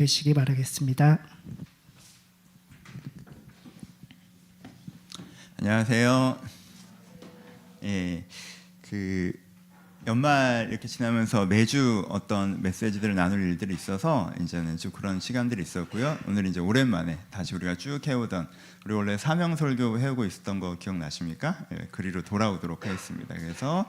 되시기 바라겠습니다. 안녕하세요. 연말 이렇게 지나면서 매주 어떤 메시지들을 나눌 일들이 있어서 이제는 좀 그런 시간들이 있었고요. 오늘 이제 오랜만에 다시 우리가 쭉 해오던, 우리 원래 사명 설교 해오고 있었던 거 기억나십니까? 그리로 돌아오도록 하겠습니다. 그래서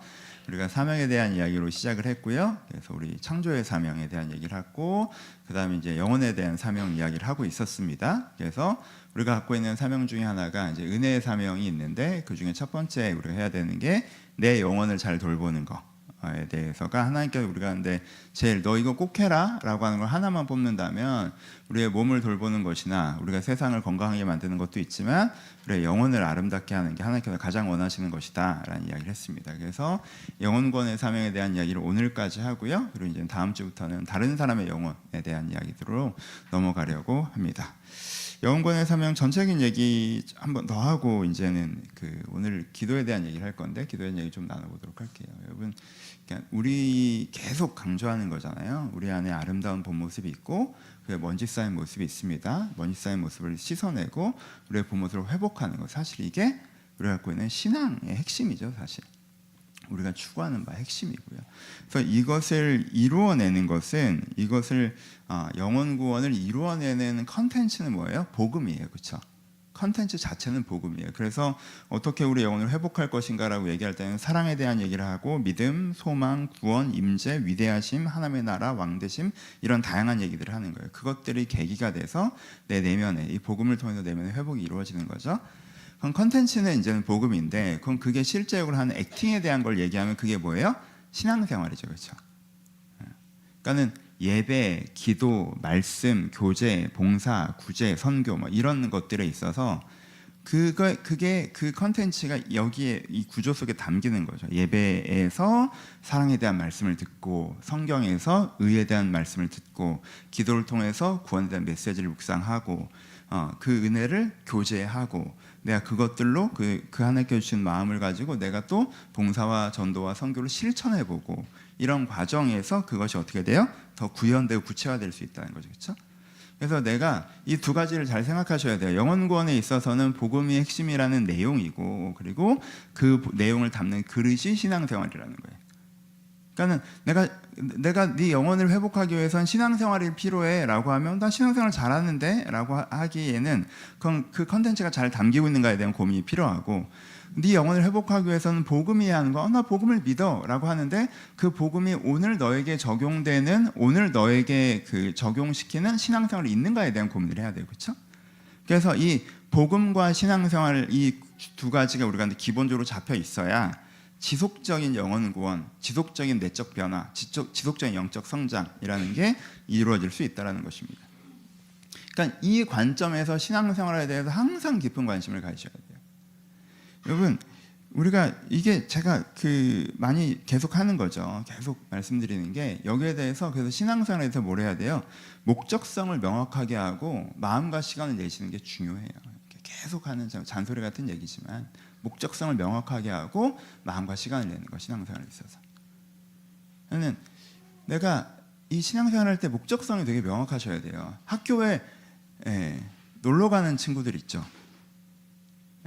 우리가 사명에 대한 이야기로 시작을 했고요. 그래서 우리 창조의 사명에 대한 얘기를 하고, 그 다음에 이제 영혼에 대한 사명 이야기를 하고 있었습니다. 그래서 우리가 갖고 있는 사명 중에 하나가 이제 은혜의 사명이 있는데, 그 중에 첫 번째 우리가 해야 되는 게 내 영혼을 잘 돌보는 거에 대해서가, 하나님께서 우리가 근데 제일 너 이거 꼭 해라 라고 하는 걸 하나만 뽑는다면 우리의 몸을 돌보는 것이나 우리가 세상을 건강하게 만드는 것도 있지만 우리의 영혼을 아름답게 하는 게 하나님께서 가장 원하시는 것이다 라는 이야기를 했습니다. 그래서 영혼권의 사명에 대한 이야기를 오늘까지 하고요. 그리고 이제 다음 주부터는 다른 사람의 영혼에 대한 이야기들로 넘어가려고 합니다. 영혼권의 사명 전체적인 얘기 한 번 더 하고 이제는 오늘 기도에 대한 얘기를 할 건데, 기도에 대한 얘기 좀 나눠보도록 할게요. 여러분, 그러니까 우리 계속 강조하는 거잖아요. 우리 안에 아름다운 본 모습이 있고 그에 먼지 쌓인 모습이 있습니다. 먼지 쌓인 모습을 씻어내고 우리의 본 모습을 회복하는 것, 사실 이게 우리가 갖고 있는 신앙의 핵심이죠. 사실 우리가 추구하는 바 핵심이고요. 그래서 이것을 이루어내는 것은, 이것을 영혼 구원을 이루어내는 컨텐츠는 뭐예요? 복음이에요. 그렇죠? 컨텐츠 자체는 복음이에요. 그래서 어떻게 우리 영혼을 회복할 것인가라고 얘기할 때는 사랑에 대한 얘기를 하고, 믿음, 소망, 구원, 임재, 위대하심, 하나님의 나라, 왕되심, 이런 다양한 얘기들을 하는 거예요. 그것들이 계기가 돼서 내 내면에, 이 복음을 통해서 내면의 회복이 이루어지는 거죠. 그럼 컨텐츠는 이제는 복음인데, 그럼 그게 실제적으로 하는 액팅에 대한 걸 얘기하면 그게 뭐예요? 신앙생활이죠. 그렇죠? 그러니까는 예배, 기도, 말씀, 교제, 봉사, 구제, 선교 뭐 이런 것들에 있어서 그게 그 컨텐츠가 여기에 이 구조 속에 담기는 거죠. 예배에서 사랑에 대한 말씀을 듣고, 성경에서 의에 대한 말씀을 듣고, 기도를 통해서 구원에 대한 메시지를 묵상하고, 그 은혜를 교제하고, 내가 그것들로 그 하나님께 주신 마음을 가지고 내가 또 봉사와 전도와 선교를 실천해보고, 이런 과정에서 그것이 어떻게 돼요? 더 구현되고 구체화될 수 있다는 거죠. 그렇죠? 그래서 내가 이 두 가지를 잘 생각하셔야 돼요. 영혼 구원에 있어서는 복음이 핵심이라는 내용이고, 그리고 그 내용을 담는 그릇이 신앙생활이라는 거예요. 그러니까 내가 네 영혼을 회복하기 위해서는 신앙생활이 필요해라고 하면, 나 신앙생활 잘하는데라고 하기에는 그 컨텐츠가 잘 담기고 있는가에 대한 고민이 필요하고, 네 영혼을 회복하기 위해서는 복음이 하는 거, 나 복음을 믿어라고 하는데 그 복음이 오늘 너에게 적용되는, 오늘 너에게 적용시키는 신앙생활이 있는가에 대한 고민을 해야 돼요. 그렇죠? 그래서 이 복음과 신앙생활, 이 두 가지가 우리가 기본적으로 잡혀 있어야 지속적인 영혼 구원, 지속적인 내적 변화, 지속적인 영적 성장이라는 게 이루어질 수 있다는 것입니다. 그러니까 이 관점에서 신앙생활에 대해서 항상 깊은 관심을 가지셔야 돼요. 여러분, 우리가 이게 제가 많이 계속 하는 거죠. 계속 말씀드리는 게, 여기에 대해서 그래서 신앙생활에 대해서 뭘 해야 돼요? 목적성을 명확하게 하고 마음과 시간을 내시는 게 중요해요. 계속 하는 잔소리 같은 얘기지만 목적성을 명확하게 하고 마음과 시간을 내는 거, 신앙생활에 있어서. 저는 내가 이 신앙생활 할 때 목적성이 되게 명확하셔야 돼요. 학교에 놀러 가는 친구들 있죠.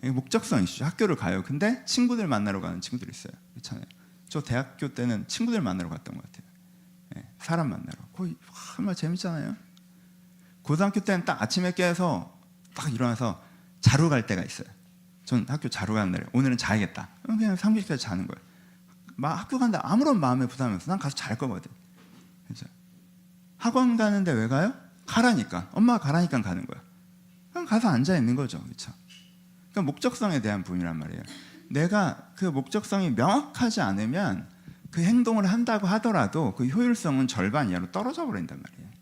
목적성이 있죠. 학교를 가요. 근데 친구들 만나러 가는 친구들이 있어요. 그렇잖아요. 저 대학교 때는 친구들 만나러 갔던 것 같아요. 사람 만나러. 거의 정말 재밌잖아요. 고등학교 때는 딱 아침에 깨서 딱 일어나서 자러 갈 때가 있어요. 전 학교 자러 가는 날에 오늘은 자야겠다. 그냥 30분까지 자는 거예요. 학교 간다 아무런 마음에 부담이 없어. 난 가서 잘 거거든. 그렇죠? 학원 가는데 왜 가요? 가라니까. 엄마가 가라니까 가는 거야. 그냥 가서 앉아 있는 거죠. 그렇죠? 그러니까 목적성에 대한 부분이란 말이에요. 내가 그 목적성이 명확하지 않으면 그 행동을 한다고 하더라도 그 효율성은 절반 이하로 떨어져 버린단 말이에요.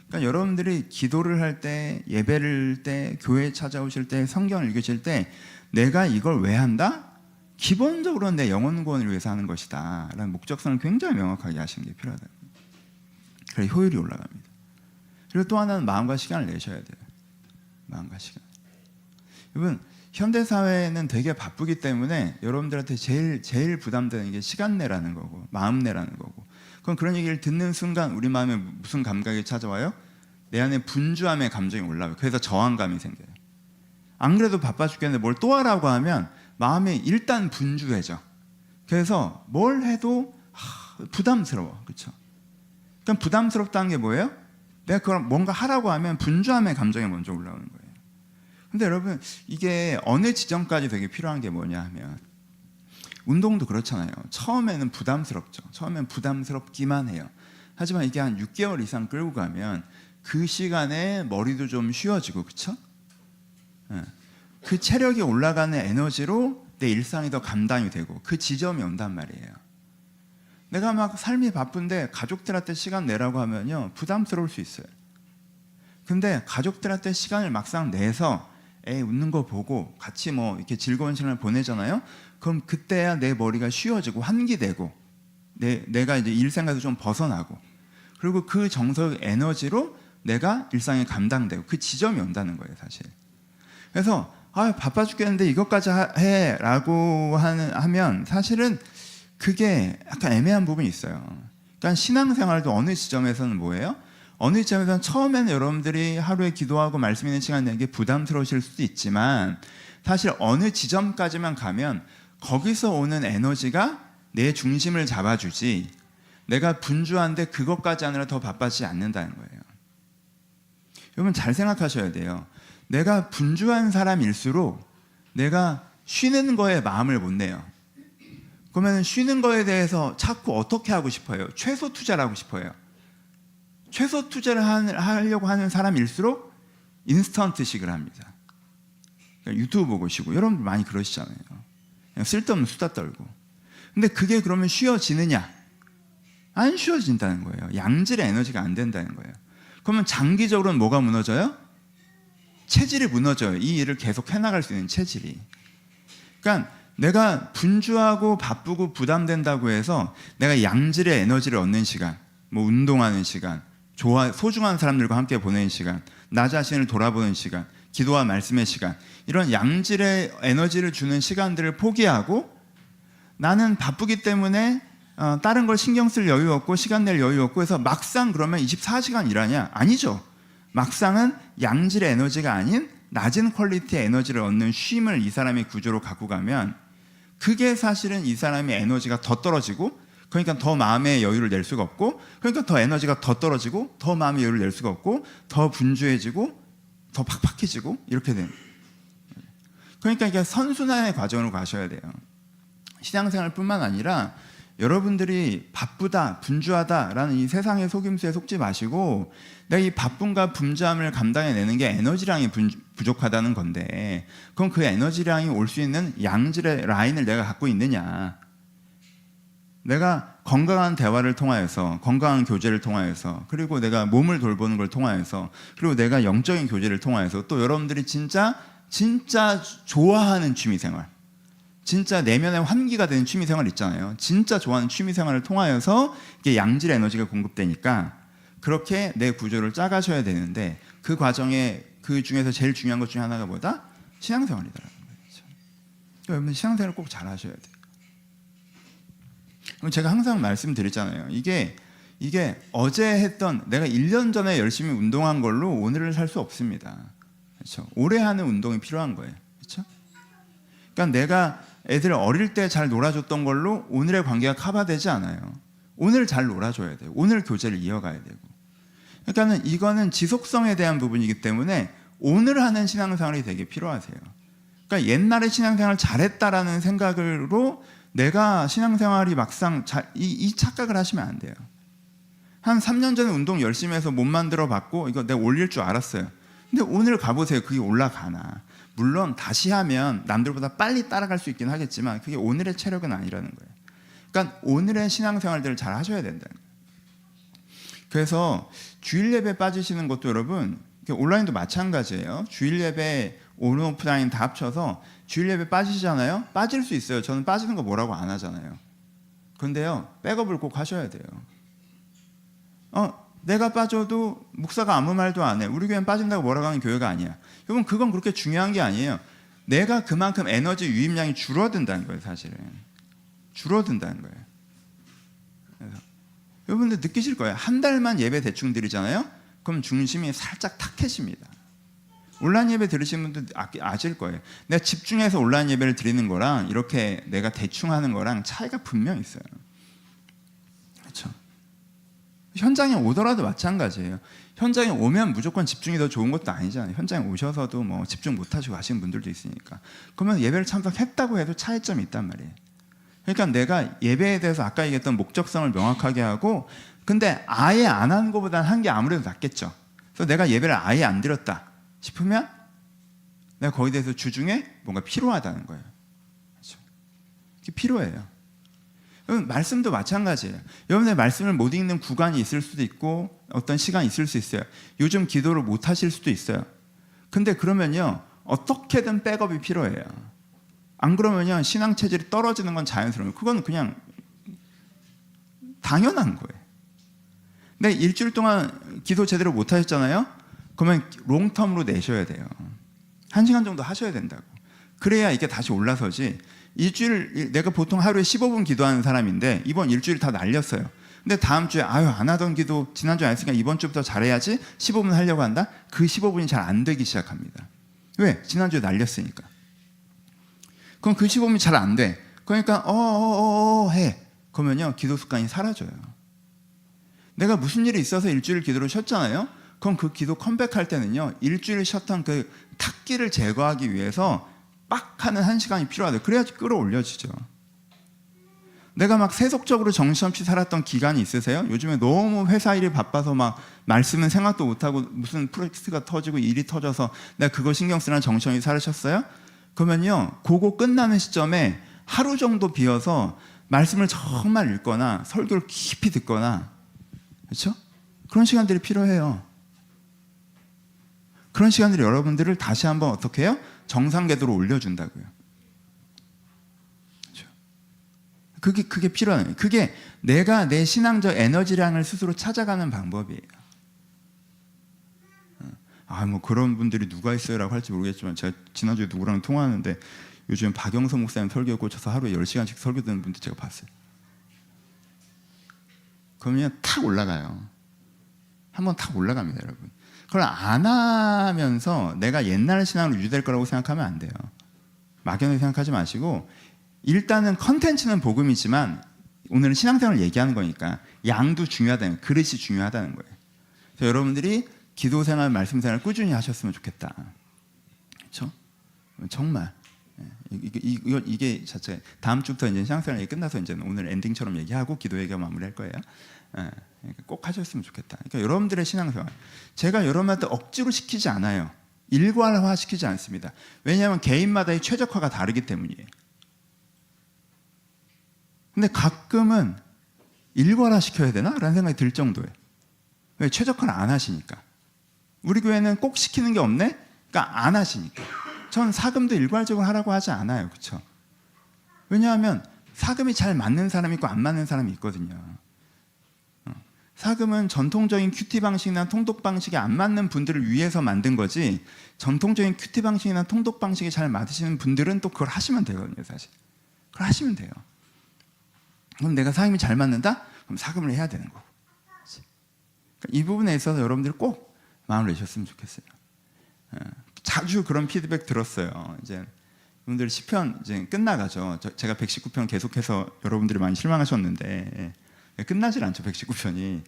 그러니까 여러분들이 기도를 할 때, 예배를 할 때, 교회에 찾아오실 때, 성경을 읽으실 때 내가 이걸 왜 한다? 기본적으로는 내 영혼 구원을 위해서 하는 것이다 라는 목적성을 굉장히 명확하게 하시는 게 필요하다. 그래 효율이 올라갑니다. 그리고 또 하나는 마음과 시간을 내셔야 돼요. 마음과 시간. 여러분, 현대사회는 되게 바쁘기 때문에 여러분들한테 제일 부담되는 게 시간 내라는 거고, 마음 내라는 거고. 그럼 그런 얘기를 듣는 순간 우리 마음에 무슨 감각이 찾아와요? 내 안에 분주함의 감정이 올라와요. 그래서 저항감이 생겨요. 안 그래도 바빠 죽겠는데 뭘 또 하라고 하면 마음이 일단 분주해져. 그래서 뭘 해도 부담스러워. 그렇죠? 그러니까 부담스럽다는 게 뭐예요? 내가 그걸 뭔가 하라고 하면 분주함의 감정이 먼저 올라오는 거예요. 근데 여러분, 이게 어느 지점까지 되게 필요한 게 뭐냐 하면, 운동도 그렇잖아요. 처음에는 부담스럽죠. 처음엔 부담스럽기만 해요. 하지만 이게 한 6개월 이상 끌고 가면 그 시간에 머리도 좀 쉬워지고, 그렇죠? 그 체력이 올라가는 에너지로 내 일상이 더 감당이 되고 그 지점이 온단 말이에요. 내가 막 삶이 바쁜데 가족들한테 시간 내라고 하면요, 부담스러울 수 있어요. 근데 가족들한테 시간을 막상 내서 웃는 거 보고 같이 뭐 이렇게 즐거운 시간을 보내잖아요. 그럼 그때야 내 머리가 쉬워지고 환기되고 내가 이제 일생활에서 좀 벗어나고, 그리고 그 정서의 에너지로 내가 일상에 감당되고 그 지점이 온다는 거예요, 사실. 그래서 바빠 죽겠는데 이것까지 해라고 하면 사실은 그게 약간 애매한 부분이 있어요. 그러니까 신앙생활도 어느 지점에서는 뭐예요? 어느 지점에서는 처음에는 여러분들이 하루에 기도하고 말씀 있는 시간 내는 게 부담스러우실 수도 있지만, 사실 어느 지점까지만 가면 거기서 오는 에너지가 내 중심을 잡아주지, 내가 분주한데 그것까지 하느라 더 바빠지지 않는다는 거예요. 여러분 잘 생각하셔야 돼요. 내가 분주한 사람일수록 내가 쉬는 거에 마음을 못 내요. 그러면 쉬는 거에 대해서 자꾸 어떻게 하고 싶어요? 최소 투자를 하고 싶어요. 최소 투자를 하려고 하는 사람일수록 인스턴트식을 합니다. 그러니까 유튜브 보고 쉬고, 여러분들 많이 그러시잖아요. 그냥 쓸데없는 수다 떨고. 근데 그게 그러면 쉬어지느냐? 안 쉬어진다는 거예요. 양질의 에너지가 안 된다는 거예요. 그러면 장기적으로는 뭐가 무너져요? 체질이 무너져요. 이 일을 계속 해나갈 수 있는 체질이. 그러니까 내가 분주하고 바쁘고 부담된다고 해서 내가 양질의 에너지를 얻는 시간, 뭐 운동하는 시간, 소중한 사람들과 함께 보내는 시간, 나 자신을 돌아보는 시간, 기도와 말씀의 시간, 이런 양질의 에너지를 주는 시간들을 포기하고, 나는 바쁘기 때문에 다른 걸 신경 쓸 여유 없고 시간 낼 여유 없고 해서 막상 그러면 24시간 일하냐? 아니죠. 막상은 양질의 에너지가 아닌 낮은 퀄리티의 에너지를 얻는 쉼을 이 사람의 구조로 갖고 가면, 그게 사실은 이 사람의 에너지가 더 떨어지고, 그러니까 더 마음의 여유를 낼 수가 없고, 그러니까 더 에너지가 더 떨어지고, 더 마음의 여유를 낼 수가 없고, 더 분주해지고, 더 팍팍해지고, 이렇게 되는. 그러니까 이게 선순환의 과정으로 가셔야 돼요. 신앙생활뿐만 아니라 여러분들이 바쁘다, 분주하다라는 이 세상의 속임수에 속지 마시고, 내가 이 바쁨과 분주함을 감당해내는 게 에너지량이 부족하다는 건데, 그럼 그 에너지량이 올 수 있는 양질의 라인을 내가 갖고 있느냐? 내가 건강한 대화를 통하여서, 건강한 교제를 통하여서, 그리고 내가 몸을 돌보는 걸 통하여서, 그리고 내가 영적인 교제를 통하여서, 또 여러분들이 진짜 좋아하는 취미생활, 진짜 내면의 환기가 되는 취미생활 있잖아요. 진짜 좋아하는 취미생활을 통하여서 이게 양질의 에너지가 공급되니까 그렇게 내 구조를 짜가셔야 되는데, 그 과정에 그 중에서 제일 중요한 것 중에 하나가 뭐다? 신앙생활이더라고요. 그렇죠? 여러분 신앙생활을 꼭 잘 하셔야 돼요. 그럼 제가 항상 말씀드리잖아요. 이게 어제 했던, 내가 1년 전에 열심히 운동한 걸로 오늘을 살 수 없습니다. 그렇죠? 오래 하는 운동이 필요한 거예요. 그렇죠? 그러니까 내가 애들 어릴 때 잘 놀아줬던 걸로 오늘의 관계가 커버되지 않아요. 오늘 잘 놀아줘야 돼요. 오늘 교제를 이어가야 되고. 그러니까는 이거는 지속성에 대한 부분이기 때문에 오늘 하는 신앙생활이 되게 필요하세요. 그러니까 옛날에 신앙생활 잘했다라는 생각으로 내가 신앙생활이 막상 이 착각을 하시면 안 돼요. 한 3년 전에 운동 열심히 해서 몸 만들어 봤고, 이거 내가 올릴 줄 알았어요. 근데 오늘 가보세요. 그게 올라가나? 물론 다시 하면 남들보다 빨리 따라갈 수 있긴 하겠지만 그게 오늘의 체력은 아니라는 거예요. 그러니까 오늘의 신앙생활들을 잘 하셔야 된다는 거예요. 그래서 주일 예배 빠지시는 것도 여러분, 온라인도 마찬가지예요. 주일 예배, 온 오프라인 다 합쳐서 주일 예배 빠지시잖아요. 빠질 수 있어요. 저는 빠지는 거 뭐라고 안 하잖아요. 그런데요, 백업을 꼭 하셔야 돼요. 내가 빠져도 목사가 아무 말도 안 해. 우리 교회는 빠진다고 뭐라고 하는 교회가 아니야. 여러분 그건 그렇게 중요한 게 아니에요. 내가 그만큼 에너지 유입량이 줄어든다는 거예요. 사실은 줄어든다는 거예요. 그래서 여러분들 느끼실 거예요. 한 달만 예배 대충 드리잖아요. 그럼 중심이 살짝 탁해집니다. 온라인 예배 들으시는 분들 아실 거예요. 내가 집중해서 온라인 예배를 드리는 거랑 이렇게 내가 대충 하는 거랑 차이가 분명히 있어요. 그렇죠? 현장에 오더라도 마찬가지예요. 현장에 오면 무조건 집중이 더 좋은 것도 아니잖아요. 현장에 오셔서도 뭐 집중 못 하시고 가시는 분들도 있으니까. 그러면 예배를 참석했다고 해도 차이점이 있단 말이에요. 그러니까 내가 예배에 대해서 아까 얘기했던 목적성을 명확하게 하고, 근데 아예 안 하는 것보다는 한 게 아무래도 낫겠죠. 그래서 내가 예배를 아예 안 드렸다 싶으면 내가 거기에 대해서 주중에 뭔가 필요하다는 거예요. 그렇죠? 그게 필요해요. 말씀도 마찬가지예요. 여러분의 말씀을 못 읽는 구간이 있을 수도 있고 어떤 시간이 있을 수 있어요. 요즘 기도를 못 하실 수도 있어요. 근데 그러면요, 어떻게든 백업이 필요해요. 안 그러면요, 신앙 체질이 떨어지는 건 자연스러워요. 그건 그냥 당연한 거예요. 근데 일주일 동안 기도 제대로 못 하셨잖아요? 그러면 롱텀으로 내셔야 돼요. 1시간 정도 하셔야 된다고. 그래야 이게 다시 올라서지. 일주일, 내가 보통 하루에 15분 기도하는 사람인데 이번 일주일 다 날렸어요. 근데 다음 주에 안 하던 기도 지난주에 안 했으니까 이번 주부터 잘해야지 15분 하려고 한다? 그 15분이 잘 안 되기 시작합니다. 왜? 지난주에 날렸으니까. 그럼 그 15분이 잘 안 돼. 그러니까 해. 그러면요, 기도 습관이 사라져요. 내가 무슨 일이 있어서 일주일 기도를 쉬었잖아요. 그럼 그 기도 컴백할 때는요, 일주일 쉬었던 그 탁기를 제거하기 위해서 빡 하는 1시간이 필요하대요. 그래야지 끌어올려지죠. 내가 막 세속적으로 정신없이 살았던 기간이 있으세요? 요즘에 너무 회사 일이 바빠서 막 말씀은 생각도 못하고 무슨 프로젝트가 터지고 일이 터져서 내가 그거 신경 쓰는 정신없이 살으셨어요? 그러면요, 그거 끝나는 시점에 하루 정도 비어서 말씀을 정말 읽거나 설교를 깊이 듣거나, 그렇죠? 그런 시간들이 필요해요. 그런 시간들이 여러분들을 다시 한번 어떻게 해요? 정상 궤도로 올려준다고요. 그렇죠? 그게 필요해요. 그게 내가 내 신앙적 에너지량을 스스로 찾아가는 방법이에요. 뭐 그런 분들이 누가 있어요라고 할지 모르겠지만, 제가 지난주에 누구랑 통화하는데 요즘 박영서 목사님 설교에 꽂혀서 하루에 10시간씩 설교 듣는 분들 제가 봤어요. 그러면 탁 올라가요. 한번 탁 올라갑니다, 여러분. 그걸 안 하면서 내가 옛날 신앙으로 유지될 거라고 생각하면 안 돼요. 막연하게 생각하지 마시고, 일단은 컨텐츠는 복음이지만 오늘은 신앙생활을 얘기하는 거니까 양도 중요하다는, 그릇이 중요하다는 거예요. 그래서 여러분들이 기도생활, 말씀생활 꾸준히 하셨으면 좋겠다. 그렇죠? 정말 이게 자체 다음 주부터 이제 신앙생활 얘기 끝나서 이제 오늘 엔딩처럼 얘기하고 기도 얘기가 마무리할 거예요. 꼭 하셨으면 좋겠다. 그러니까 여러분들의 신앙생활, 제가 여러분한테 억지로 시키지 않아요. 일괄화 시키지 않습니다. 왜냐하면 개인마다의 최적화가 다르기 때문이에요. 근데 가끔은 일괄화 시켜야 되나? 라는 생각이 들 정도예요. 왜? 최적화를 안 하시니까. 우리 교회는 꼭 시키는 게 없네? 그러니까 안 하시니까. 전 사금도 일괄적으로 하라고 하지 않아요. 그렇죠? 왜냐하면 사금이 잘 맞는 사람이 있고 안 맞는 사람이 있거든요. 사금은 전통적인 큐티 방식이나 통독 방식이 안 맞는 분들을 위해서 만든 거지, 전통적인 큐티 방식이나 통독 방식이 잘 맞으시는 분들은 또 그걸 하시면 되거든요. 사실 그걸 하시면 돼요. 그럼 내가 사금이 잘 맞는다? 그럼 사금을 해야 되는 거고. 그러니까 이 부분에 있어서 여러분들이 꼭 마음을 내셨으면 좋겠어요. 자주 그런 피드백 들었어요. 이제 여러분들 시편 이제 끝나가죠. 제가 119편 계속해서 여러분들이 많이 실망하셨는데 끝나질 않죠, 119편이.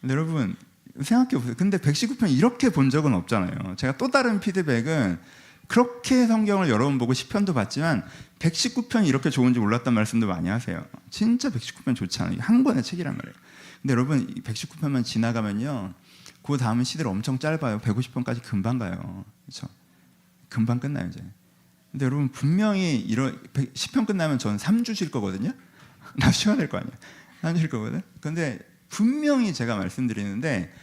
근데 여러분 생각해 보세요. 근데 119편 이렇게 본 적은 없잖아요. 제가 또 다른 피드백은, 그렇게 성경을 여러 번 보고 시편도 봤지만 119편이 이렇게 좋은지 몰랐단 말씀도 많이 하세요. 진짜 119편 좋지 않아요. 한 권의 책이란 말이에요. 근데 여러분 119편만 지나가면요, 그 다음은 시대를 엄청 짧아요. 150편까지 금방 가요. 그렇죠? 금방 끝나요 이제. 근데 여러분 분명히 이런 10편 끝나면 저는 3주 쉴 거거든요. 나 쉬어야 될 거 아니에요. 3주 쉴 거거든. 근데 분명히 제가 말씀드리는데,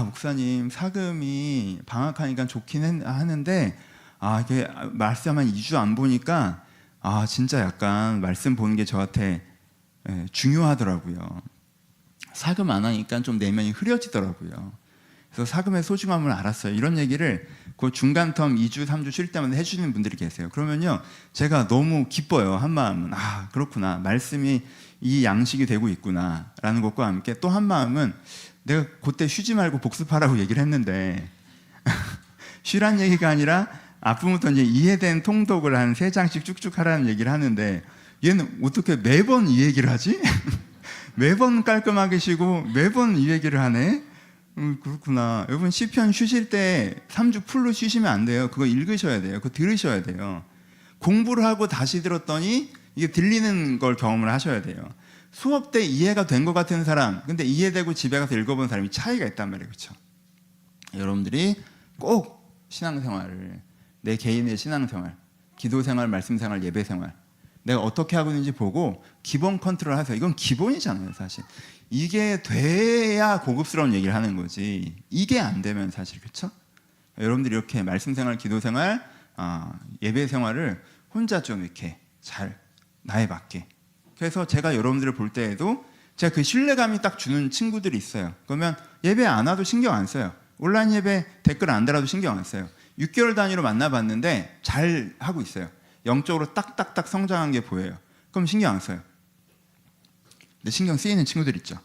목사님 사금이 방학하니까 좋긴 하는데 이게 말씀 한 2주 안 보니까 진짜 약간 말씀 보는 게 저한테 중요하더라고요. 사금 안 하니까 좀 내면이 흐려지더라고요. 그래서 사금의 소중함을 알았어요. 이런 얘기를 그 중간 텀 2주, 3주 쉴 때마다 해주시는 분들이 계세요. 그러면요, 제가 너무 기뻐요. 한마음은 그렇구나, 말씀이 이 양식이 되고 있구나 라는 것과 함께, 또 한마음은 내가 그때 쉬지 말고 복습하라고 얘기를 했는데 쉬란 얘기가 아니라 앞부분부터 이제 이해된 통독을 한 3장씩 쭉쭉 하라는 얘기를 하는데 얘는 어떻게 매번 이 얘기를 하지? 매번 깔끔하게 쉬고 매번 이 얘기를 하네? 그렇구나. 여러분 시편 쉬실 때 3주 풀로 쉬시면 안 돼요. 그거 읽으셔야 돼요. 그거 들으셔야 돼요. 공부를 하고 다시 들었더니 이게 들리는 걸 경험을 하셔야 돼요. 수업 때 이해가 된 것 같은 사람, 근데 이해되고 집에 가서 읽어본 사람이 차이가 있단 말이에요. 그렇죠? 여러분들이 꼭 신앙생활을, 내 개인의 신앙생활, 기도생활, 말씀생활, 예배생활, 내가 어떻게 하고 있는지 보고 기본 컨트롤 하세요. 이건 기본이잖아요, 사실. 이게 돼야 고급스러운 얘기를 하는 거지. 이게 안 되면 사실, 그렇죠? 여러분들이 이렇게 말씀생활, 기도생활, 예배생활을 혼자 좀 이렇게 잘 나에 맞게. 그래서 제가 여러분들을 볼 때에도 제가 그 신뢰감이 딱 주는 친구들이 있어요. 그러면 예배 안 와도 신경 안 써요. 온라인 예배 댓글 안 달아도 신경 안 써요. 6개월 단위로 만나봤는데 잘 하고 있어요. 영적으로 딱딱딱 성장한 게 보여요. 그럼 신경 안 써요. 근데 신경 쓰이는 친구들 있죠.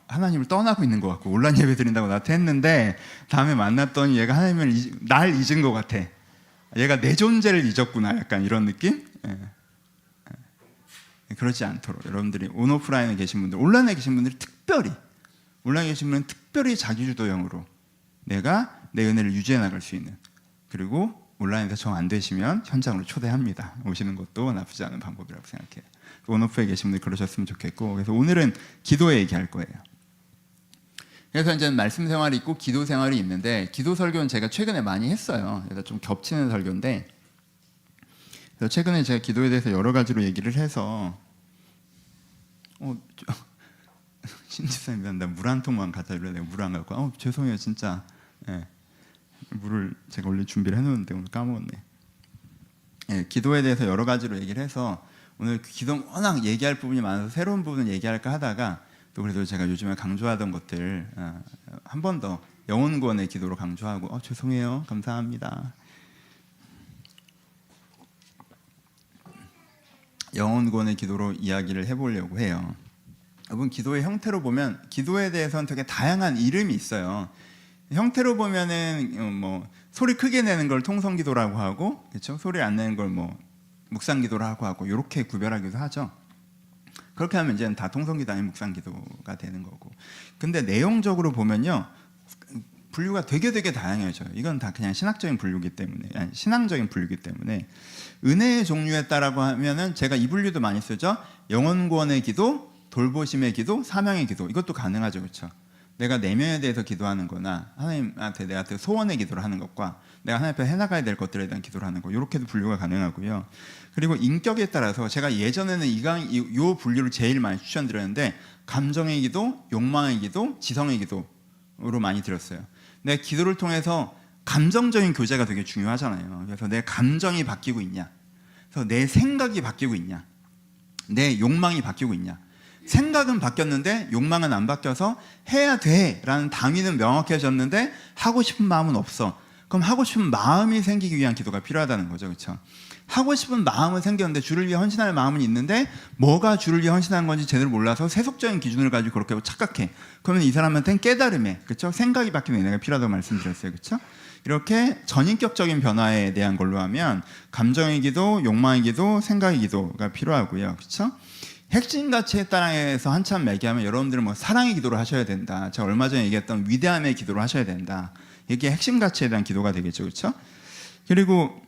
하나님을 떠나고 있는 것 같고 온라인 예배 드린다고 나한테 했는데 다음에 만났더니 얘가 하나님을 날 잊은 것 같아. 얘가 내 존재를 잊었구나. 약간 이런 느낌? 그렇지 않도록 여러분들이 온오프라인에 계신 분들, 온라인에 계신 분들이 특별히, 온라인에 계신 분은 특별히 자기주도형으로 내가 내 은혜를 유지해 나갈 수 있는, 그리고 온라인에서 정 안 되시면 현장으로 초대합니다. 오시는 것도 나쁘지 않은 방법이라고 생각해요. 온오프에 계신 분들 그러셨으면 좋겠고, 그래서 오늘은 기도에 얘기할 거예요. 그래서 이제 말씀 생활이 있고 기도 생활이 있는데, 기도 설교는 제가 최근에 많이 했어요. 그래서 좀 겹치는 설교인데, 그래서 최근에 제가 기도에 대해서 여러 가지로 얘기를 해서 신지사님 나 물 한 통만 갖다 줄래? 내가 물 안 갖고 죄송해요 진짜. 물을 제가 원래 준비를 해놓는데 오늘 까먹었네. 기도에 대해서 여러 가지로 얘기를 해서 오늘 기도 워낙 얘기할 부분이 많아서 새로운 부분을 얘기할까 하다가 또 그래도 제가 요즘에 강조하던 것들 한 번 더 영혼 구원의 기도로 강조하고 죄송해요. 감사합니다. 영혼 구원의 기도로 이야기를 해보려고 해요. 여러분 기도의 형태로 보면 기도에 대해서는 되게 다양한 이름이 있어요. 형태로 보면은 뭐 소리 크게 내는 걸 통성기도라고 하고, 그렇죠? 소리 안 내는 걸 뭐 묵상기도라고 하고 이렇게 구별하기도 하죠. 그렇게 하면 이제는 다 통성기도 아닌 묵상기도가 되는 거고. 근데 내용적으로 보면요 분류가 되게 다양해져요. 이건 다 그냥 신학적인 분류기 때문에, 아니, 신앙적인 분류기 때문에 은혜의 종류에 따라고 하면은 제가 이 분류도 많이 쓰죠. 영혼 구원의 기도, 돌보심의 기도, 사명의 기도. 이것도 가능하죠, 그렇죠? 내가 내면에 대해서 기도하는 거나 하나님한테 내가 소원의 기도를 하는 것과 내가 하나님 앞에 해나가야 될 것들에 대한 기도를 하는 거, 이렇게도 분류가 가능하고요. 그리고 인격에 따라서 제가 예전에는 이 분류를 제일 많이 추천드렸는데, 감정의 기도, 욕망의 기도, 지성의 기도로 많이 드렸어요. 내 기도를 통해서 감정적인 교제가 되게 중요하잖아요. 그래서 내 감정이 바뀌고 있냐, 그래서 내 생각이 바뀌고 있냐, 내 욕망이 바뀌고 있냐. 생각은 바뀌었는데 욕망은 안 바뀌어서 해야 돼라는 당위는 명확해졌는데 하고 싶은 마음은 없어. 그럼 하고 싶은 마음이 생기기 위한 기도가 필요하다는 거죠, 그렇죠? 하고 싶은 마음은 생겼는데 주를 위해 헌신할 마음은 있는데 뭐가 주를 위해 헌신하는 건지 제대로 몰라서 세속적인 기준을 가지고 그렇게 착각해. 그러면 이 사람한테는 깨달음에, 그렇죠? 생각이 바뀌는 은혜가 필요하다고 말씀드렸어요, 그렇죠? 이렇게 전인격적인 변화에 대한 걸로 하면 감정의 기도, 욕망의 기도, 생각의 기도가 필요하고요, 그렇죠? 핵심 가치에 따라서 한참 얘기하면 여러분들은 뭐 사랑의 기도를 하셔야 된다. 제가 얼마 전에 얘기했던 위대함의 기도를 하셔야 된다. 이게 핵심 가치에 대한 기도가 되겠죠, 그렇죠? 그리고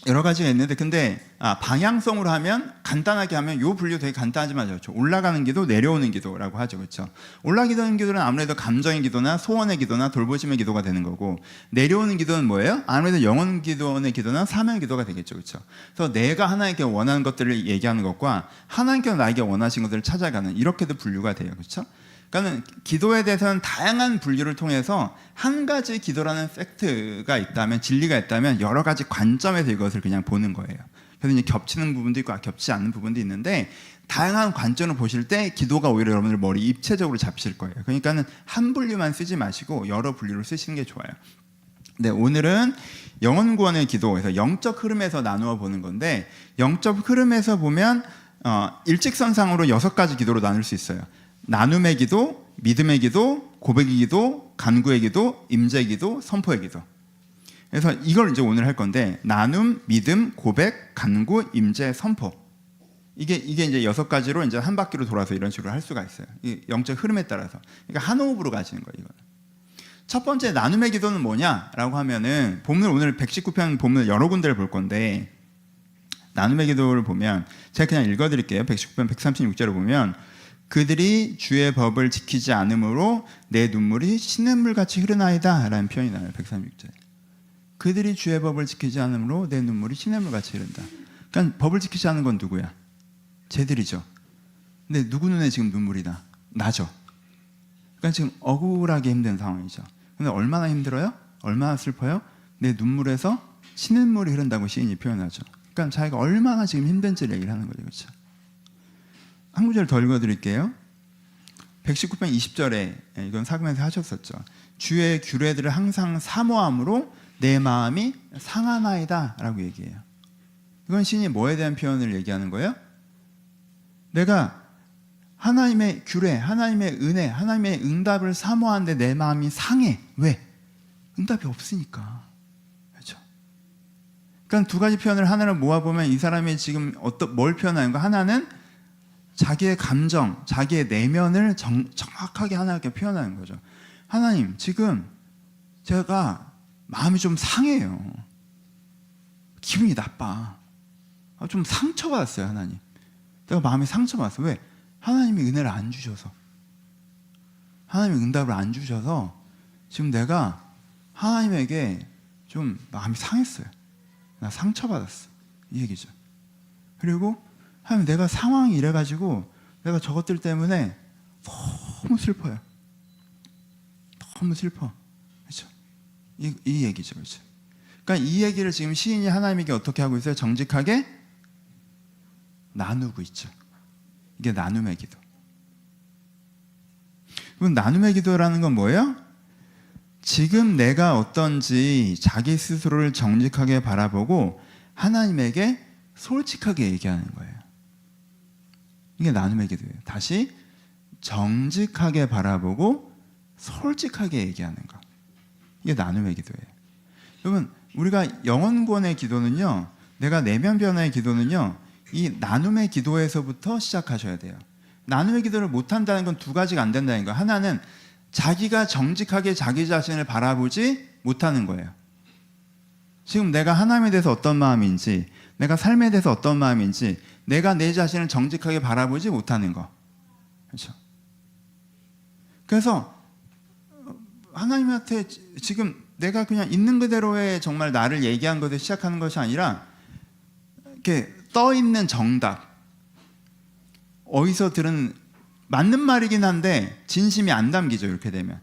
여러 가지가 있는데, 근데 방향성으로 하면, 간단하게 하면 요 분류 되게 간단하지만 그렇죠. 올라가는 기도, 내려오는 기도라고 하죠, 그렇죠? 올라가는 기도는 아무래도 감정의 기도나 소원의 기도나 돌보심의 기도가 되는 거고, 내려오는 기도는 뭐예요? 아무래도 영혼 기도의 기도나 사명의 기도가 되겠죠, 그렇죠? 그래서 내가 하나님께 원하는 것들을 얘기하는 것과 하나님께서 나에게 원하신 것들을 찾아가는, 이렇게도 분류가 돼요, 그렇죠? 그러니까 기도에 대해서는 다양한 분류를 통해서 한 가지 기도라는 팩트가 있다면, 진리가 있다면 여러 가지 관점에서 이것을 그냥 보는 거예요. 그래서 이제 겹치는 부분도 있고 겹치지 않는 부분도 있는데, 다양한 관점을 보실 때 기도가 오히려 여러분들 머리 입체적으로 잡히실 거예요. 그러니까는 한 분류만 쓰지 마시고 여러 분류를 쓰시는 게 좋아요. 네, 오늘은 영혼 구원의 기도에서 영적 흐름에서 나누어 보는 건데, 영적 흐름에서 보면 일직선상으로 6가지 기도로 나눌 수 있어요. 나눔의 기도, 믿음의 기도, 고백의 기도, 간구의 기도, 임재의 기도, 선포의 기도. 그래서 이걸 이제 오늘 할 건데, 나눔, 믿음, 고백, 간구, 임재, 선포. 이게 이제 6가지로 이제 한 바퀴로 돌아서 이런 식으로 할 수가 있어요. 이 영적 흐름에 따라서. 그러니까 한 호흡으로 가시는 거예요, 이거는. 첫 번째 나눔의 기도는 뭐냐라고 하면은, 본문 오늘 119편 본문 여러 군데를 볼 건데, 나눔의 기도를 보면 제가 그냥 읽어드릴게요. 119편 136절을 보면, 그들이 주의 법을 지키지 않으므로 내 눈물이 시냇물같이 흐르나이다 라는 표현이 나와요. 136절에. 그들이 주의 법을 지키지 않으므로 내 눈물이 시냇물같이 흐른다. 그러니까 법을 지키지 않은 건 누구야? 쟤들이죠. 근데 누구 눈에 지금 눈물이 나? 나죠. 그러니까 지금 억울하게 힘든 상황이죠. 근데 얼마나 힘들어요? 얼마나 슬퍼요? 내 눈물에서 시냇물이 흐른다고 시인이 표현하죠. 그러니까 자기가 얼마나 지금 힘든지를 얘기를 하는 거죠. 그렇죠? 한 구절 더 읽어드릴게요. 119편 20절에 이건 사금에서 하셨었죠. 주의 규례들을 항상 사모함으로 내 마음이 상하나이다 라고 얘기해요. 이건 시인이 뭐에 대한 표현을 얘기하는 거예요? 내가 하나님의 규례, 하나님의 은혜, 하나님의 응답을 사모하는데 내 마음이 상해. 왜? 응답이 없으니까. 그렇죠? 그러니까 두 가지 표현을 하나로 모아보면 이 사람이 지금 뭘 표현하는 거? 하나는 자기의 감정, 자기의 내면을 정확하게 하나님께 표현하는 거죠. 하나님, 지금 제가 마음이 좀 상해요. 기분이 나빠. 좀 상처받았어요, 하나님. 내가 마음이 상처받았어. 왜? 하나님이 은혜를 안 주셔서. 하나님이 응답을 안 주셔서 지금 내가 하나님에게 좀 마음이 상했어요. 나 상처받았어. 이 얘기죠. 그리고 하나님, 내가 상황이 이래가지고 내가 저것들 때문에 너무 슬퍼요. 너무 슬퍼. 그렇죠? 이 얘기죠. 그렇죠? 그러니까 이 얘기를 지금 시인이 하나님에게 어떻게 하고 있어요? 정직하게 나누고 있죠. 이게 나눔의 기도. 그럼 나눔의 기도라는 건 뭐예요? 지금 내가 어떤지 자기 스스로를 정직하게 바라보고 하나님에게 솔직하게 얘기하는 거예요. 이게 나눔의 기도예요. 다시 정직하게 바라보고 솔직하게 얘기하는 거. 이게 나눔의 기도예요. 여러분, 우리가 영혼구원의 기도는요, 내가 내면 변화의 기도는요, 이 나눔의 기도에서부터 시작하셔야 돼요. 나눔의 기도를 못한다는 건 두 가지가 안 된다는 거예요. 하나는 자기가 정직하게 자기 자신을 바라보지 못하는 거예요. 지금 내가 하나님에 대해서 어떤 마음인지, 내가 삶에 대해서 어떤 마음인지, 내가 내 자신을 정직하게 바라보지 못하는 거. 그렇죠? 그래서 하나님한테 지금 내가 그냥 있는 그대로의 정말 나를 얘기한 것에 시작하는 것이 아니라, 이렇게 떠 있는 정답, 어디서 들은 맞는 말이긴 한데 진심이 안 담기죠. 이렇게 되면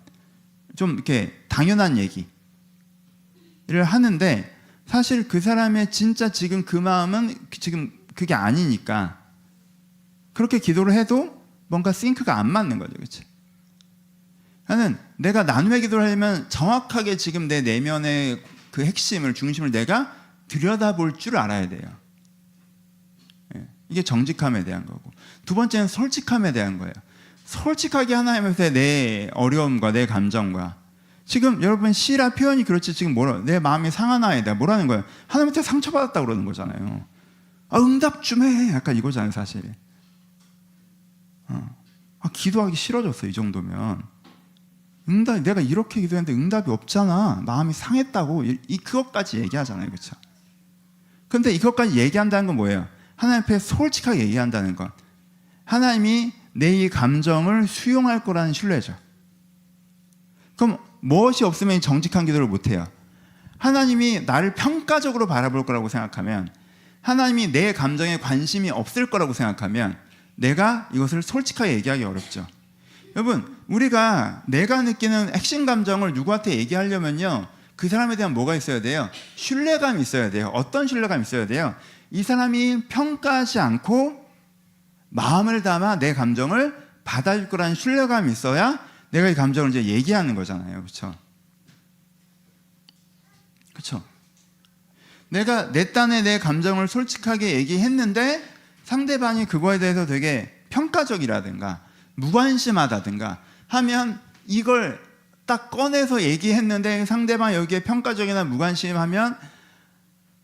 좀 이렇게 당연한 얘기를 하는데, 사실 그 사람의 진짜 지금 그 마음은 지금 그게 아니니까 그렇게 기도를 해도 뭔가 싱크가 안 맞는 거죠. 그렇지? 나는 내가 나눔의 기도를 하려면 정확하게 지금 내 내면의 그 핵심을, 중심을 내가 들여다볼 줄 알아야 돼요. 이게 정직함에 대한 거고, 두 번째는 솔직함에 대한 거예요. 솔직하게 하나님한테 내 어려움과 내 감정과, 지금 여러분 시라 표현이 그렇지, 지금 뭐라, 내 마음이 상하나이다 뭐라는 거예요? 하나님한테 상처받았다 그러는 거잖아요. 응답 좀 해, 약간 이거잖아요 사실. 기도하기 싫어졌어 이 정도면. 응답, 내가 이렇게 기도했는데 응답이 없잖아, 마음이 상했다고, 그것까지 얘기하잖아요. 그렇죠? 근데 이것까지 얘기한다는 건 뭐예요? 하나님 앞에 솔직하게 얘기한다는 것, 하나님이 내 이 감정을 수용할 거라는 신뢰죠. 그럼 무엇이 없으면 정직한 기도를 못해요? 하나님이 나를 평가적으로 바라볼 거라고 생각하면, 하나님이 내 감정에 관심이 없을 거라고 생각하면 내가 이것을 솔직하게 얘기하기 어렵죠. 여러분, 우리가 내가 느끼는 핵심 감정을 누구한테 얘기하려면요, 그 사람에 대한 뭐가 있어야 돼요? 신뢰감이 있어야 돼요. 어떤 신뢰감이 있어야 돼요? 이 사람이 평가하지 않고 마음을 담아 내 감정을 받아줄 거라는 신뢰감이 있어야 내가 이 감정을 이제 얘기하는 거잖아요. 그렇죠? 그렇죠? 내가 내 딴에 내 감정을 솔직하게 얘기했는데 상대방이 그거에 대해서 되게 평가적이라든가 무관심하다든가 하면 이걸 딱 꺼내서 얘기했는데 상대방 여기에 평가적이나 무관심하면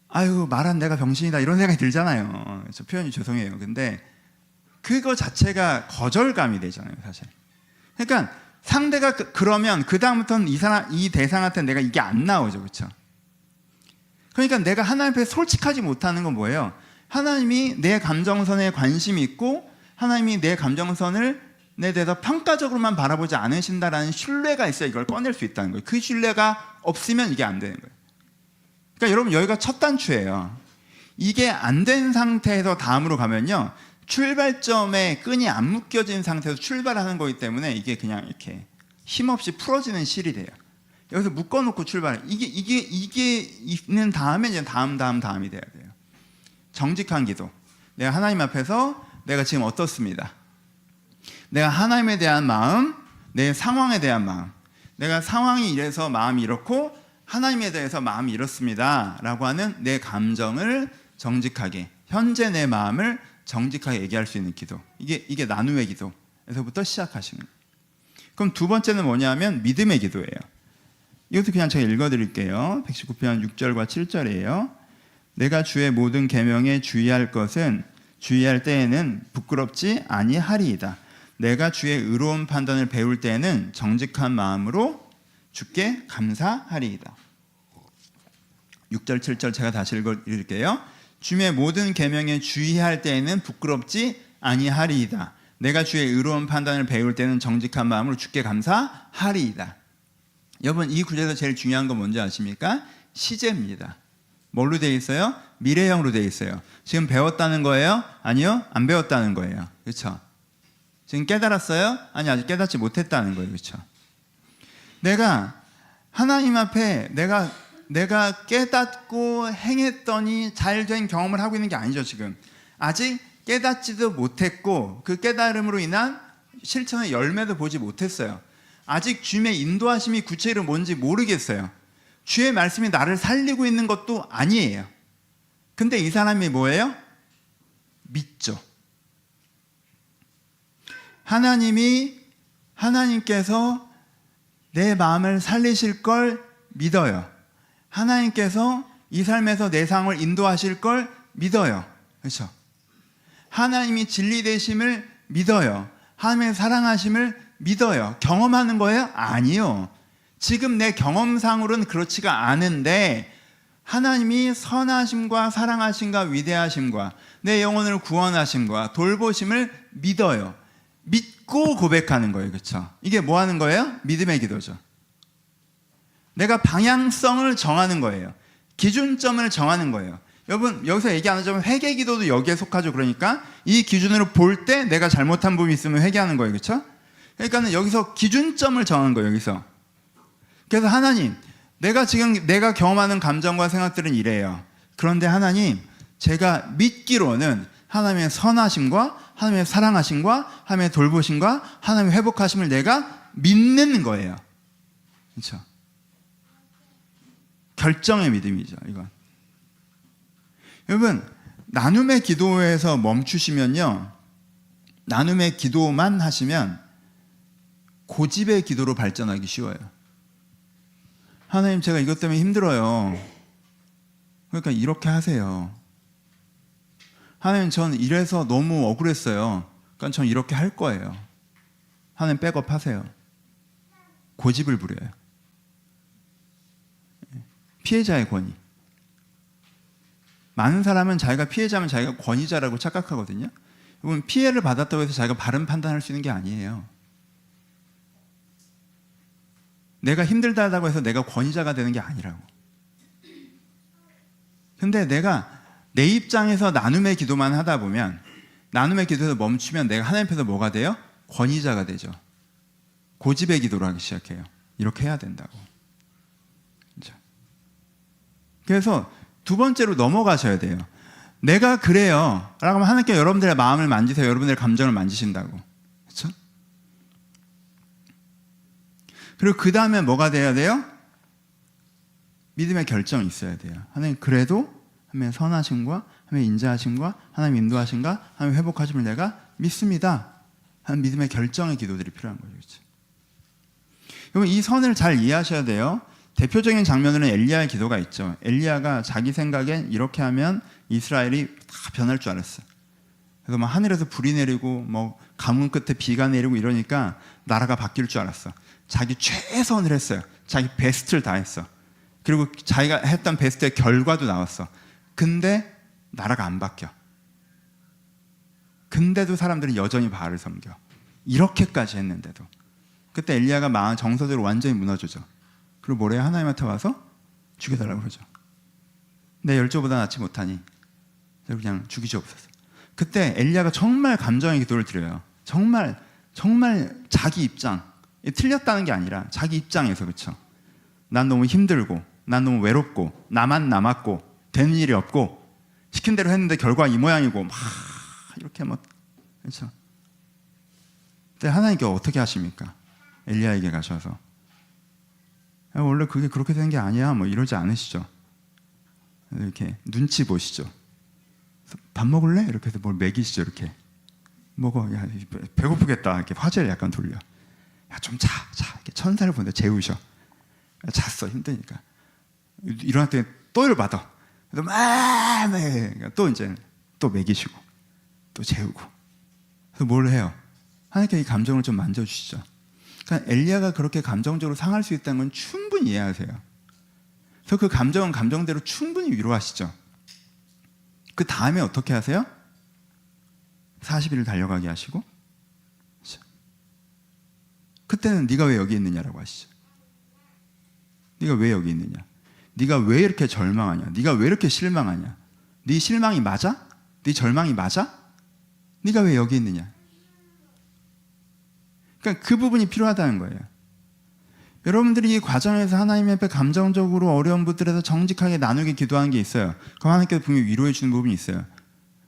아유 말한 내가 병신이다 이런 생각이 들잖아요. 저 표현이 죄송해요. 근데 그거 자체가 거절감이 되잖아요, 사실. 그러니까 상대가 그러면 그 다음부터는 이 대상한테 내가 이게 안 나오죠, 그렇죠? 그러니까 내가 하나님 앞에 솔직하지 못하는 건 뭐예요? 하나님이 내 감정선에 관심이 있고 하나님이 내 감정선을 내 대해서 평가적으로만 바라보지 않으신다라는 신뢰가 있어야 이걸 꺼낼 수 있다는 거예요. 그 신뢰가 없으면 이게 안 되는 거예요. 그러니까 여러분 여기가 첫 단추예요. 이게 안 된 상태에서 다음으로 가면요, 출발점에 끈이 안 묶여진 상태에서 출발하는 거기 때문에 이게 그냥 이렇게 힘없이 풀어지는 실이 돼요. 여기서 묶어놓고 출발해. 이게 있는 다음에 이제 다음이 돼야 돼요. 정직한 기도. 내가 하나님 앞에서 내가 지금 어떻습니다. 내가 하나님에 대한 마음, 내 상황에 대한 마음. 내가 상황이 이래서 마음이 이렇고 하나님에 대해서 마음이 이렇습니다 라고 하는 내 감정을 정직하게, 현재 내 마음을 정직하게 얘기할 수 있는 기도. 이게 나눔의 기도에서부터 시작하시는 거예요. 그럼 두 번째는 뭐냐면 믿음의 기도예요. 이것도 그냥 제가 읽어드릴게요. 119편 6절과 7절이에요. 내가 주의 모든 계명에 주의할 때에는 부끄럽지 아니하리이다. 내가 주의 의로운 판단을 배울 때에는 정직한 마음으로 주께 감사하리이다. 6절 7절 제가 다시 읽어드릴게요. 주의 모든 계명에 주의할 때에는 부끄럽지 아니하리이다. 내가 주의 의로운 판단을 배울 때는 정직한 마음으로 주께 감사하리이다. 여러분 이 구절에서 제일 중요한 건 뭔지 아십니까? 시제입니다. 뭘로 되어 있어요? 미래형으로 되어 있어요. 지금 배웠다는 거예요? 아니요, 안 배웠다는 거예요. 그렇죠? 지금 깨달았어요? 아니, 아직 깨닫지 못했다는 거예요. 그렇죠? 내가 하나님 앞에 내가 깨닫고 행했더니 잘된 경험을 하고 있는 게 아니죠. 지금 아직 깨닫지도 못했고 그 깨달음으로 인한 실천의 열매도 보지 못했어요. 아직 주님의 인도하심이 구체적으로 뭔지 모르겠어요. 주의 말씀이 나를 살리고 있는 것도 아니에요. 근데 이 사람이 뭐예요? 믿죠. 하나님께서 내 마음을 살리실 걸 믿어요. 하나님께서 이 삶에서 내 상을 인도하실 걸 믿어요. 그렇죠? 하나님이 진리 되심을 믿어요. 하나님의 사랑하심을 믿어요. 경험하는 거예요? 아니요. 지금 내 경험상으로는 그렇지가 않은데 하나님이 선하심과 사랑하심과 위대하심과 내 영혼을 구원하심과 돌보심을 믿어요. 믿고 고백하는 거예요. 그렇죠? 이게 뭐 하는 거예요? 믿음의 기도죠. 내가 방향성을 정하는 거예요. 기준점을 정하는 거예요. 여러분 여기서 얘기하는 점 회개 기도도 여기에 속하죠. 그러니까 이 기준으로 볼 때 내가 잘못한 부분이 있으면 회개하는 거예요. 그렇죠? 그러니까 여기서 기준점을 정한 거예요. 여기서. 그래서 하나님, 내가 경험하는 감정과 생각들은 이래요. 그런데 하나님, 제가 믿기로는 하나님의 선하심과 하나님의 사랑하심과 하나님의 돌보심과 하나님의 회복하심을 내가 믿는 거예요. 그렇죠? 결정의 믿음이죠. 이건. 여러분, 나눔의 기도에서 멈추시면요, 나눔의 기도만 하시면 고집의 기도로 발전하기 쉬워요. 하나님, 제가 이것 때문에 힘들어요. 그러니까 이렇게 하세요. 하나님, 전 이래서 너무 억울했어요. 그러니까 전 이렇게 할 거예요. 하나님, 백업하세요. 고집을 부려요. 피해자의 권위. 많은 사람은 자기가 피해자면 자기가 권위자라고 착각하거든요. 여러분, 피해를 받았다고 해서 자기가 바른 판단할 수 있는 게 아니에요. 내가 힘들다고 해서 내가 권위자가 되는 게 아니라고. 근데 내가 내 입장에서 나눔의 기도만 하다 보면, 나눔의 기도에서 멈추면 내가 하나님 앞에서 뭐가 돼요? 권위자가 되죠. 고집의 기도를 하기 시작해요. 이렇게 해야 된다고. 그래서 두 번째로 넘어가셔야 돼요. 내가 그래요 라고 하면 하나님께 여러분들의 마음을 만지세요. 여러분들의 감정을 만지신다고. 그렇죠? 그리고 그 다음에 뭐가 돼야 돼요? 믿음의 결정이 있어야 돼요. 하나님, 그래도 하나님의 선하심과 하나님의 인자하심과 하나님의 인도하심과 하나님의 회복하심을 내가 믿습니다 하는 믿음의 결정의 기도들이 필요한 거죠. 그렇죠? 여러분 이 선을 잘 이해하셔야 돼요. 대표적인 장면으로는 엘리야의 기도가 있죠. 엘리야가 자기 생각엔 이렇게 하면 이스라엘이 다 변할 줄 알았어요. 그래서 막 하늘에서 불이 내리고 뭐 가문 끝에 비가 내리고 이러니까 나라가 바뀔 줄 알았어. 자기 최선을 했어요. 자기 베스트를 다 했어. 그리고 자기가 했던 베스트의 결과도 나왔어. 근데 나라가 안 바뀌어. 근데도 사람들이 여전히 바알을 섬겨. 이렇게까지 했는데도. 그때 엘리야가 마음 정서적으로 완전히 무너지죠. 그리고 뭐래요? 하나님한테 와서 죽여달라고 그러죠. 내 열조보다 낫지 못하니 그냥 죽이시옵소서. 그때 엘리야가 정말 감정의 기도를 드려요. 정말 자기 입장, 틀렸다는 게 아니라 자기 입장에서. 그렇죠? 난 너무 힘들고 난 너무 외롭고 나만 남았고 되는 일이 없고 시킨 대로 했는데 결과 이 모양이고 막 이렇게 막. 그렇죠? 근데 하나님께 어떻게 하십니까? 엘리야에게 가셔서 원래 그게 그렇게 된 게 아니야 뭐 이러지 않으시죠. 이렇게 눈치 보시죠. 밥 먹을래? 이렇게 해서 뭘 먹이시죠. 이렇게 먹어. 야, 배고프겠다. 이렇게 화제를 약간 돌려. 야, 좀 자. 이렇게 천사를 보내 재우셔. 잤어. 힘드니까. 일어날 때 또 일 받아. 그래서 또 이제 또 먹이시고 또 재우고. 그래서 뭘 해요? 하나님께 이 감정을 좀 만져주시죠. 그러니까 엘리야가 그렇게 감정적으로 상할 수 있다는 건 충분히 이해하세요. 그래서 그 감정은 감정대로 충분히 위로하시죠. 그 다음에 어떻게 하세요? 40일을 달려가게 하시고, 그렇죠? 그때는 네가 왜 여기 있느냐라고 하시죠. 네가 왜 여기 있느냐? 네가 왜 이렇게 절망하냐? 네가 왜 이렇게 실망하냐? 네 실망이 맞아? 네 절망이 맞아? 네가 왜 여기 있느냐? 그러니까 그 부분이 필요하다는 거예요. 여러분들이 이 과정에서 하나님 앞에 감정적으로 어려운 분들에서 정직하게 나누게 기도하는 게 있어요. 그럼 하나님께서 분명히 위로해 주는 부분이 있어요.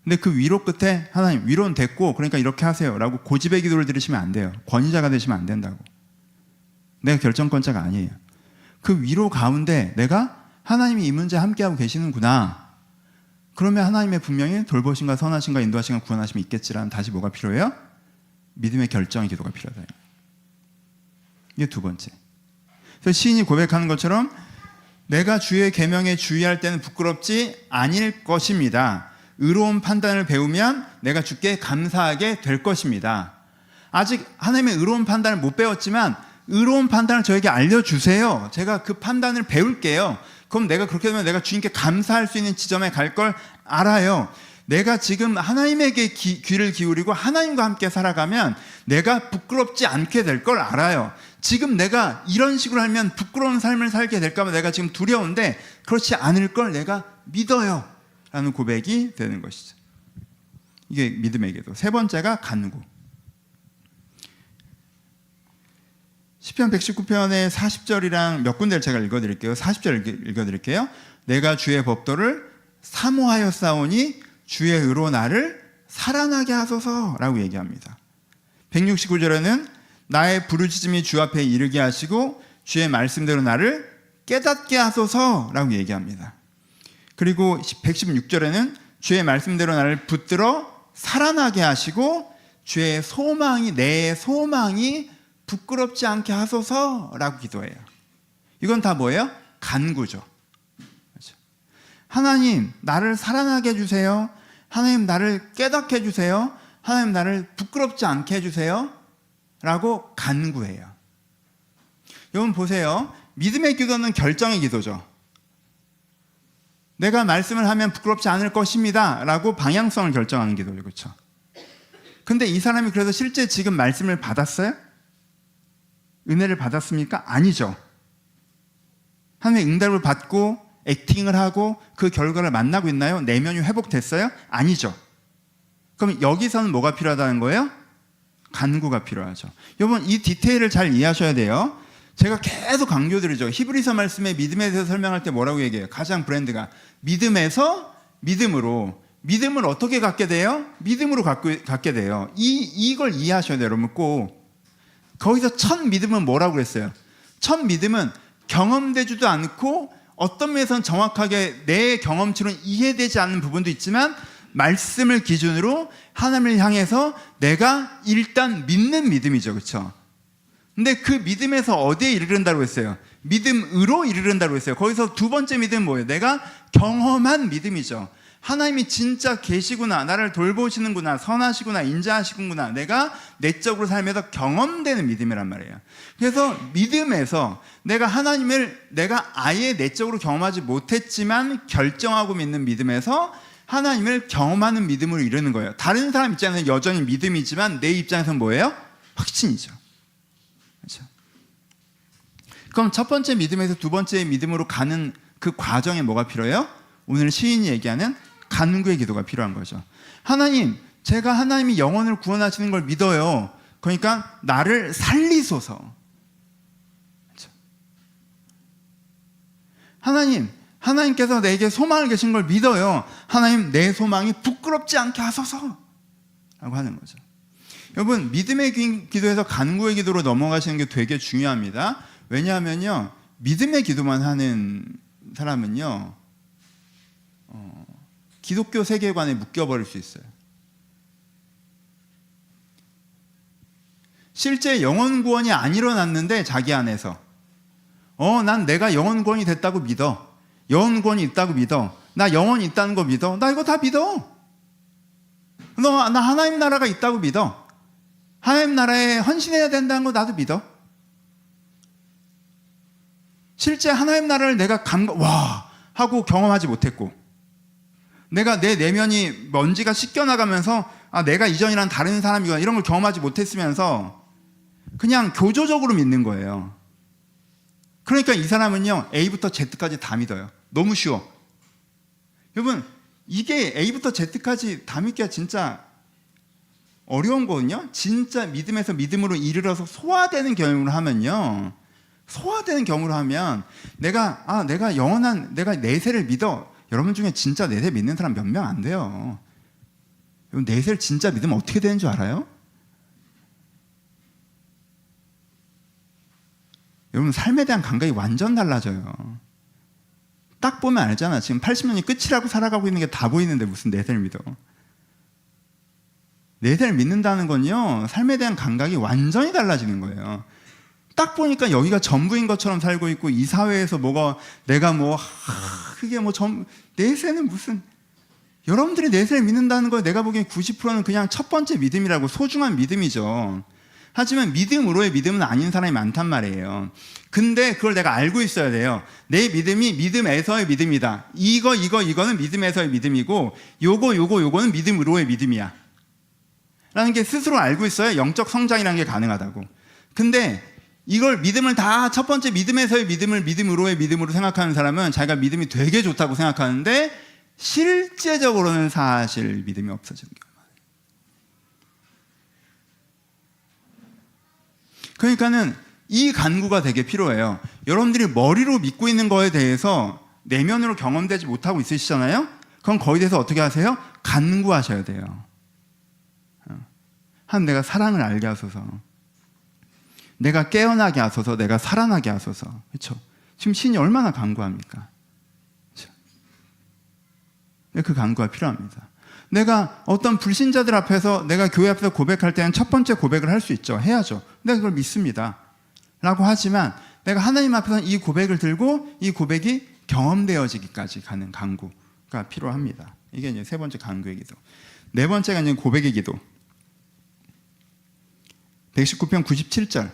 근데 그 위로 끝에 하나님 위로는 됐고 그러니까 이렇게 하세요 라고 고집의 기도를 들으시면 안 돼요. 권위자가 되시면 안 된다고. 내가 결정권자가 아니에요. 그 위로 가운데 내가 하나님이 이 문제 함께하고 계시는구나. 그러면 하나님의 분명히 돌보심과 선하심과 인도하심과 구원하심이 있겠지라는 다시 뭐가 필요해요? 믿음의 결정의 기도가 필요하다. 이게 두 번째. 그래서 시인이 고백하는 것처럼 내가 주의 계명에 주의할 때는 부끄럽지 아닐 것입니다. 의로운 판단을 배우면 내가 주께 감사하게 될 것입니다. 아직 하나님의 의로운 판단을 못 배웠지만 의로운 판단을 저에게 알려주세요. 제가 그 판단을 배울게요. 그럼 내가 그렇게 되면 내가 주님께 감사할 수 있는 지점에 갈 걸 알아요. 내가 지금 하나님에게 귀를 기울이고 하나님과 함께 살아가면 내가 부끄럽지 않게 될 걸 알아요. 지금 내가 이런 식으로 하면 부끄러운 삶을 살게 될까 봐 내가 지금 두려운데 그렇지 않을 걸 내가 믿어요 라는 고백이 되는 것이죠. 이게 믿음의 기도. 세 번째가 간구. 시편 119편의 40절이랑 몇 군데를 제가 읽어드릴게요. 40절 읽어드릴게요. 내가 주의 법도를 사모하여 싸우니 주의 의로 나를 살아나게 하소서라고 얘기합니다. 169절에는 나의 부르짖음이 주 앞에 이르게 하시고 주의 말씀대로 나를 깨닫게 하소서라고 얘기합니다. 그리고 116절에는 주의 말씀대로 나를 붙들어 살아나게 하시고 주의 소망이 내 소망이 부끄럽지 않게 하소서라고 기도해요. 이건 다 뭐예요? 간구죠. 그렇죠? 하나님 나를 살아나게 해주세요. 하나님 나를 깨닫게 해주세요. 하나님 나를 부끄럽지 않게 해주세요 라고 간구해요. 여러분 보세요. 믿음의 기도는 결정의 기도죠. 내가 말씀을 하면 부끄럽지 않을 것입니다 라고 방향성을 결정하는 기도죠. 그렇죠? 근데 이 사람이 그래서 실제 지금 말씀을 받았어요? 은혜를 받았습니까? 아니죠. 하나님의 응답을 받고 액팅을 하고 그 결과를 만나고 있나요? 내면이 회복됐어요? 아니죠. 그럼 여기서는 뭐가 필요하다는 거예요? 간구가 필요하죠. 여러분 이 디테일을 잘 이해하셔야 돼요. 제가 계속 강조드리죠. 히브리서 말씀에 믿음에 대해서 설명할 때 뭐라고 얘기해요? 가장 브랜드가 믿음에서 믿음으로. 믿음을 어떻게 갖게 돼요? 믿음으로 갖게 돼요. 이걸 이해하셔야 돼요. 여러분 꼭. 거기서 첫 믿음은 뭐라고 그랬어요? 첫 믿음은 경험되지도 않고 어떤 면에서는 정확하게 내 경험치로는 이해되지 않는 부분도 있지만 말씀을 기준으로 하나님을 향해서 내가 일단 믿는 믿음이죠. 그렇죠? 근데 그 믿음에서 어디에 이르른다고 했어요? 믿음으로 이르른다고 했어요. 거기서 두 번째 믿음은 뭐예요? 내가 경험한 믿음이죠. 하나님이 진짜 계시구나, 나를 돌보시는구나, 선하시구나, 인자하시구나, 내가 내적으로 살면서 경험되는 믿음이란 말이에요. 그래서 믿음에서 내가 하나님을 내가 아예 내적으로 경험하지 못했지만 결정하고 믿는 믿음에서 하나님을 경험하는 믿음으로 이르는 거예요. 다른 사람 입장에서는 여전히 믿음이지만 내 입장에서는 뭐예요? 확신이죠. 그렇죠? 그럼 첫 번째 믿음에서 두 번째 믿음으로 가는 그 과정에 뭐가 필요해요? 오늘 시인이 얘기하는 간구의 기도가 필요한 거죠. 하나님, 제가 하나님이 영혼을 구원하시는 걸 믿어요. 그러니까 나를 살리소서. 그렇죠? 하나님께서 내게 소망을 계신 걸 믿어요. 하나님, 내 소망이 부끄럽지 않게 하소서 라고 하는 거죠. 여러분, 믿음의 기도에서 간구의 기도로 넘어가시는 게 되게 중요합니다. 왜냐하면요, 믿음의 기도만 하는 사람은요, 기독교 세계관에 묶여버릴 수 있어요. 실제 영혼 구원이 안 일어났는데 자기 안에서 난 내가 영혼 구원이 됐다고 믿어. 영혼 구원이 있다고 믿어. 나 영혼이 있다는 거 믿어. 나 이거 다 믿어. 나 하나님 나라가 있다고 믿어. 하나님 나라에 헌신해야 된다는 거 나도 믿어. 실제 하나님 나라를 내가 하고 경험하지 못했고, 내가 내 내면이 먼지가 씻겨나가면서 내가 이전이랑 다른 사람이구나 이런 걸 경험하지 못했으면서 그냥 교조적으로 믿는 거예요. 그러니까 이 사람은요, A부터 Z까지 다 믿어요. 너무 쉬워. 여러분, 이게 A부터 Z까지 다 믿기가 진짜 어려운 거거든요. 진짜 믿음에서 믿음으로 이르러서 소화되는 경험을 하면요, 내가 영원한 내세를 믿어. 여러분 중에 진짜 내세 믿는 사람 몇 명 안 돼요. 여러분, 내세를 진짜 믿으면 어떻게 되는 줄 알아요? 여러분, 삶에 대한 감각이 완전 달라져요. 딱 보면 알잖아. 지금 80년이 끝이라고 살아가고 있는 게 다 보이는데 무슨 내세를 믿어. 내세를 믿는다는 건요, 삶에 대한 감각이 완전히 달라지는 거예요. 딱 보니까 여기가 전부인 것처럼 살고 있고, 이 사회에서 내가 내세는 무슨, 여러분들이 내세를 믿는다는 거 내가 보기엔 90%는 그냥 첫 번째 믿음이라고, 소중한 믿음이죠. 하지만 믿음으로의 믿음은 아닌 사람이 많단 말이에요. 근데 그걸 내가 알고 있어야 돼요. 내 믿음이 믿음에서의 믿음이다. 이거는 믿음에서의 믿음이고, 요거는 믿음으로의 믿음이야 라는 게 스스로 알고 있어야 영적 성장이라는 게 가능하다고. 근데 이걸 믿음을 다 첫 번째 믿음에서의 믿음을 믿음으로의 믿음으로 생각하는 사람은 자기가 믿음이 되게 좋다고 생각하는데 실제적으로는 사실 믿음이 없어지는 경우가 많아요. 그러니까는 이 간구가 되게 필요해요. 여러분들이 머리로 믿고 있는 거에 대해서 내면으로 경험되지 못하고 있으시잖아요. 그럼 거기에 대해서 어떻게 하세요? 간구하셔야 돼요. 내가 사랑을 알게 하소서, 내가 깨어나게 하소서, 내가 살아나게 하소서. 그렇죠? 지금 신이 얼마나 간구합니까? 그렇죠? 그 간구가 필요합니다. 내가 어떤 불신자들 앞에서, 내가 교회 앞에서 고백할 때는 첫 번째 고백을 할 수 있죠. 해야죠. 내가 그걸 믿습니다 라고 하지만, 내가 하나님 앞에서 이 고백을 들고 이 고백이 경험되어지기까지 가는 간구가 필요합니다. 이게 이제 세 번째 간구의 기도. 네 번째가 이제 고백의 기도. 119편 97절.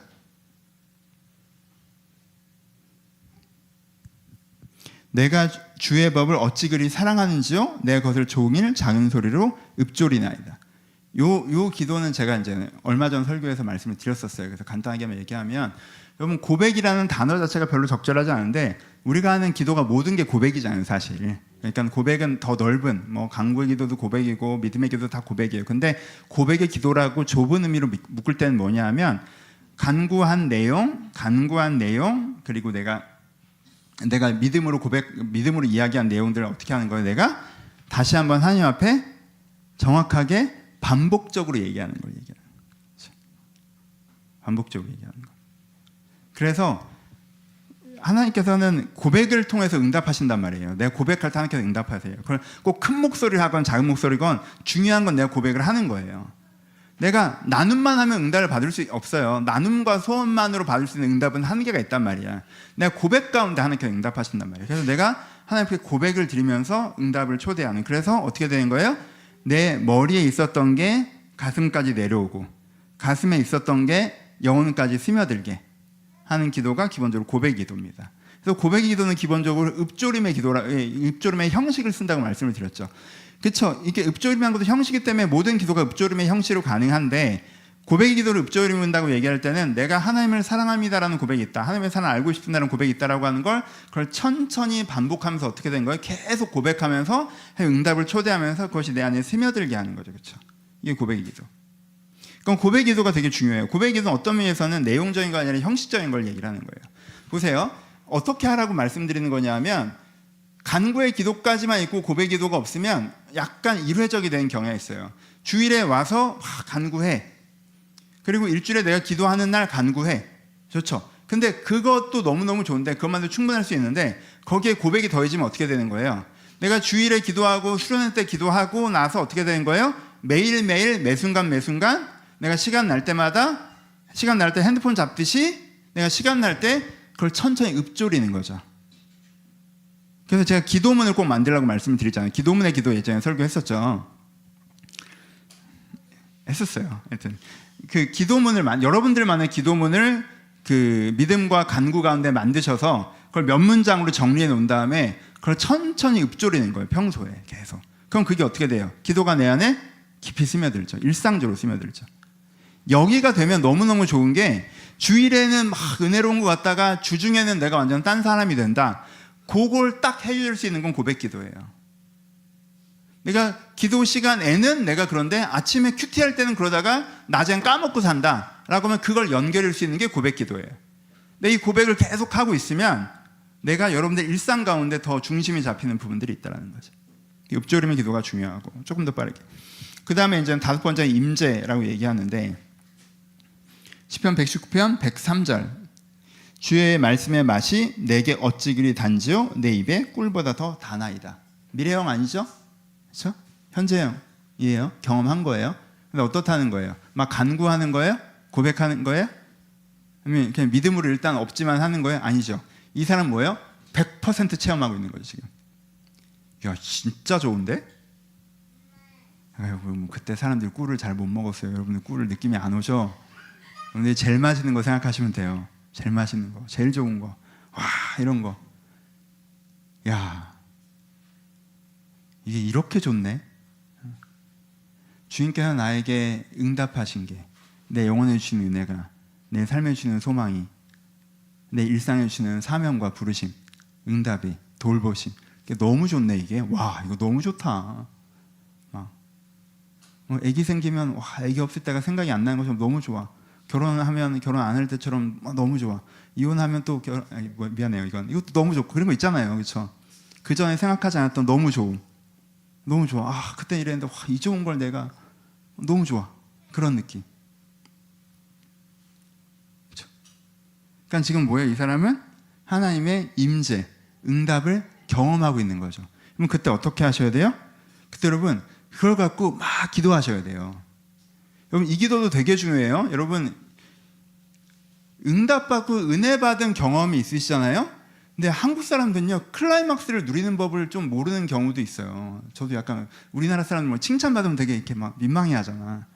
내가 주의 법을 어찌 그리 사랑하는지요? 내 것을 종일 작은 소리로 읊조리나이다. 요 기도는 제가 이제 얼마 전 설교에서 말씀을 드렸었어요. 그래서 간단하게 얘기하면, 여러분, 고백이라는 단어 자체가 별로 적절하지 않은데, 우리가 하는 기도가 모든 게 고백이잖아요, 사실. 그러니까 고백은 더 넓은, 간구의 기도도 고백이고 믿음의 기도도 다 고백이에요. 근데 고백의 기도라고 좁은 의미로 묶을 때는 뭐냐 하면, 간구한 내용, 그리고 내가 믿음으로 이야기한 내용들을 어떻게 하는 거예요? 내가 다시 한번 하나님 앞에 정확하게 반복적으로 얘기하는 걸 얘기하는 거죠. 반복적으로 얘기하는 거. 그래서 하나님께서는 고백을 통해서 응답하신단 말이에요. 내가 고백할 때 하나님께서 응답하세요. 꼭 큰 목소리를 하건 작은 목소리건 중요한 건 내가 고백을 하는 거예요. 내가 나눔만 하면 응답을 받을 수 없어요. 나눔과 소원만으로 받을 수 있는 응답은 한계가 있단 말이야. 내가 고백 가운데 하나님께 응답하신단 말이에요. 그래서 내가 하나님께 고백을 드리면서 응답을 초대하는, 그래서 어떻게 되는 거예요? 내 머리에 있었던 게 가슴까지 내려오고 가슴에 있었던 게 영혼까지 스며들게 하는 기도가 기본적으로 고백 기도입니다. 그래서 고백 기도는 기본적으로 읍조림의 기도라, 읍조림의 형식을 쓴다고 말씀을 드렸죠. 그렇죠. 이게 읍조림한 것도 형식이기 때문에 모든 기도가 읍조림의 형식으로 가능한데, 고백 기도를 읍조림한다고 얘기할 때는 내가 하나님을 사랑합니다라는 고백이 있다, 하나님의 사랑을 알고 싶다는 고백이 있다라고 하는 걸, 그걸 천천히 반복하면서 어떻게 된 거예요? 계속 고백하면서 응답을 초대하면서 그것이 내 안에 스며들게 하는 거죠. 그렇죠. 이게 고백 기도. 그럼 고백 기도가 되게 중요해요. 고백 기도는 어떤 면에서는 내용적인 거 아니라 형식적인 걸 얘기를 하는 거예요. 보세요. 어떻게 하라고 말씀드리는 거냐면, 간구의 기도까지만 있고 고백 기도가 없으면 약간 일회적이 되는 경향이 있어요. 주일에 와서 간구해. 그리고 일주일에 내가 기도하는 날 간구해. 좋죠. 근데 그것도 너무너무 좋은데, 그것만도 충분할 수 있는데, 거기에 고백이 더해지면 어떻게 되는 거예요? 내가 주일에 기도하고 수련회 때 기도하고 나서 어떻게 되는 거예요? 매일매일 매순간 매순간 내가 시간 날 때마다, 시간 날 때 핸드폰 잡듯이 내가 시간 날 때 그걸 천천히 읊조리는 거죠. 그래서 제가 기도문을 꼭 만들라고 말씀을 드리잖아요. 기도문의 기도 예전에 설교했었죠. 했었어요. 하여튼 그 기도문을, 여러분들만의 기도문을 그 믿음과 간구 가운데 만드셔서 그걸 몇 문장으로 정리해 놓은 다음에 그걸 천천히 읊조리는 거예요. 평소에 계속. 그럼 그게 어떻게 돼요? 기도가 내 안에 깊이 스며들죠. 일상적으로 스며들죠. 여기가 되면 너무너무 좋은 게, 주일에는 막 은혜로운 것 같다가 주중에는 내가 완전 딴 사람이 된다. 그걸 딱 해줄 수 있는 건 고백 기도예요. 내가 기도 시간에는 내가 그런데 아침에 큐티할 때는 그러다가 낮엔 까먹고 산다 라고 하면 그걸 연결할 수 있는 게 고백 기도예요. 근데 이 고백을 계속 하고 있으면 내가 여러분들 일상 가운데 더 중심이 잡히는 부분들이 있다는 거죠. 읍조림의 기도가 중요하고, 조금 더 빠르게. 그 다음에 이제 다섯 번째 임재라고 얘기하는데, 시편 119편 103절, 주의 말씀의 맛이 내게 어찌 그리 단지요, 내 입에 꿀보다 더 다나이다. 미래형 아니죠? 그렇죠? 현재형이에요. 경험한 거예요. 근데 어떻다는 거예요? 막 간구하는 거예요? 고백하는 거예요? 아니면 그냥 믿음으로 일단 없지만 하는 거예요? 아니죠. 이 사람 뭐예요? 100% 체험하고 있는 거죠 지금. 야, 진짜 좋은데? 아이고, 그때 사람들이 꿀을 잘 못 먹었어요. 여러분들 꿀을 느낌이 안 오죠? 여러분들이 제일 맛있는 거 생각하시면 돼요. 제일 맛있는 거, 제일 좋은 거, 와, 이런 거. 야, 이게 이렇게 좋네. 주님께서 나에게 응답하신 게, 내 영혼에 주시는 은혜가, 내 삶에 주시는 소망이, 내 일상에 주시는 사명과 부르심, 응답이, 돌보심. 너무 좋네 이게. 와, 이거 너무 좋다. 애기 생기면, 와, 애기 없을 때가 생각이 안 나는 것처럼 너무 좋아. 결혼하면 결혼 안 할 때처럼 너무 좋아. 이혼하면 또 미안해요. 이것도 너무 좋고 그런 거 있잖아요. 그렇죠? 그 전에 생각하지 않았던 너무 좋음, 너무 좋아. 아, 그때 이랬는데 와, 이 좋은 걸 내가 너무 좋아. 그런 느낌. 그렇죠? 그러니까 지금 뭐예요? 이 사람은 하나님의 임재, 응답을 경험하고 있는 거죠. 그럼 그때 어떻게 하셔야 돼요? 그때 여러분 그걸 갖고 막 기도하셔야 돼요. 여러분 이 기도도 되게 중요해요. 여러분 응답받고 은혜 받은 경험이 있으시잖아요. 근데 한국 사람들은요, 클라이막스를 누리는 법을 좀 모르는 경우도 있어요. 저도 약간 우리나라 사람들 뭐 칭찬받으면 되게 이렇게 막 민망해 하잖아.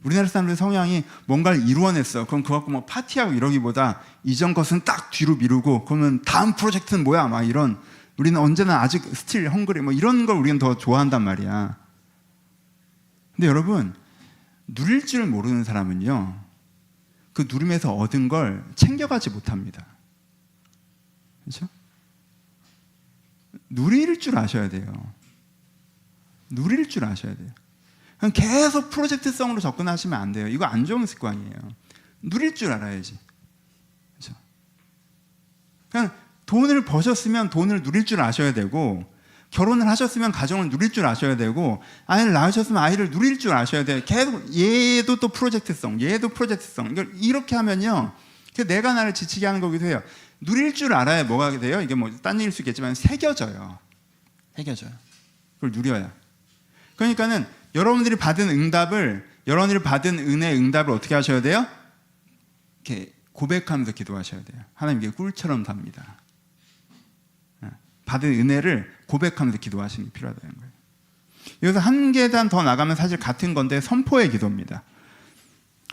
우리나라 사람들 성향이 뭔가를 이루어냈어. 그럼 그거 갖고 뭐 파티하고 이러기보다 이전 것은 딱 뒤로 미루고, 그러면 다음 프로젝트는 뭐야? 막 이런, 우리는 언제나 아직 스틸 헝그리 뭐 이런 걸 우리는 더 좋아한단 말이야. 근데 여러분, 누릴 줄 모르는 사람은요, 그 누림에서 얻은 걸 챙겨가지 못합니다. 그렇죠? 누릴 줄 아셔야 돼요. 누릴 줄 아셔야 돼요. 그냥 계속 프로젝트성으로 접근하시면 안 돼요. 이거 안 좋은 습관이에요. 누릴 줄 알아야지. 그렇죠? 그냥 돈을 버셨으면 돈을 누릴 줄 아셔야 되고, 결혼을 하셨으면 가정을 누릴 줄 아셔야 되고, 아이를 낳으셨으면 아이를 누릴 줄 아셔야 돼요. 계속 얘도 또 프로젝트성, 얘도 프로젝트성. 이걸 이렇게 하면요, 내가 나를 지치게 하는 거기도 해요. 누릴 줄 알아야 뭐가 돼요? 이게 뭐 딴 얘기일 수 있겠지만 새겨져요. 새겨져요. 그걸 누려야. 그러니까는 여러분들이 받은 응답을 여러분들이 받은 은혜의 응답을 어떻게 하셔야 돼요? 이렇게 고백하면서 기도하셔야 돼요. 하나님 이게 꿀처럼 답니다. 받은 은혜를 고백하면서 기도하시는 게 필요하다는 거예요. 여기서 한 계단 더 나가면 사실 같은 건데 선포의 기도입니다.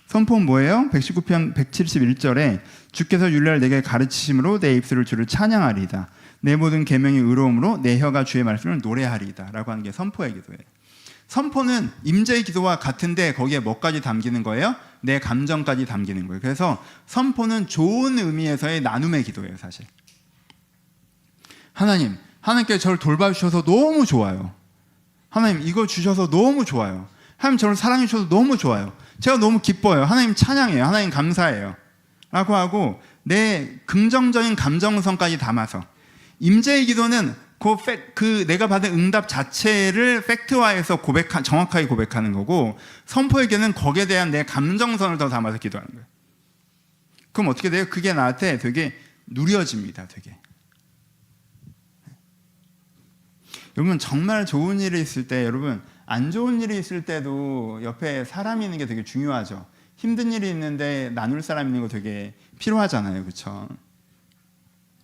선포는 뭐예요? 119편 171절에 주께서 율례를 내게 가르치심으로 내 입술을 주를 찬양하리이다. 내 모든 계명이 의로움으로 내 혀가 주의 말씀을 노래하리이다 라고 하는 게 선포의 기도예요. 선포는 임재의 기도와 같은데 거기에 뭐까지 담기는 거예요? 내 감정까지 담기는 거예요. 그래서 선포는 좋은 의미에서의 나눔의 기도예요. 사실 하나님께서 저를 돌봐주셔서 너무 좋아요. 하나님 이거 주셔서 너무 좋아요. 하나님 저를 사랑해 주셔서 너무 좋아요. 제가 너무 기뻐요. 하나님 찬양해요. 하나님 감사해요 라고 하고 내 긍정적인 감정선까지 담아서, 임재의 기도는 그 내가 받은 응답 자체를 팩트화해서 정확하게 고백하는 거고, 선포의 기도는 거기에 대한 내 감정선을 더 담아서 기도하는 거예요. 그럼 어떻게 돼요? 그게 나한테 되게 누려집니다. 되게. 여러분 정말 좋은 일이 있을 때, 여러분 안 좋은 일이 있을 때도 옆에 사람이 있는 게 되게 중요하죠. 힘든 일이 있는데 나눌 사람 있는 거 되게 필요하잖아요. 그렇죠?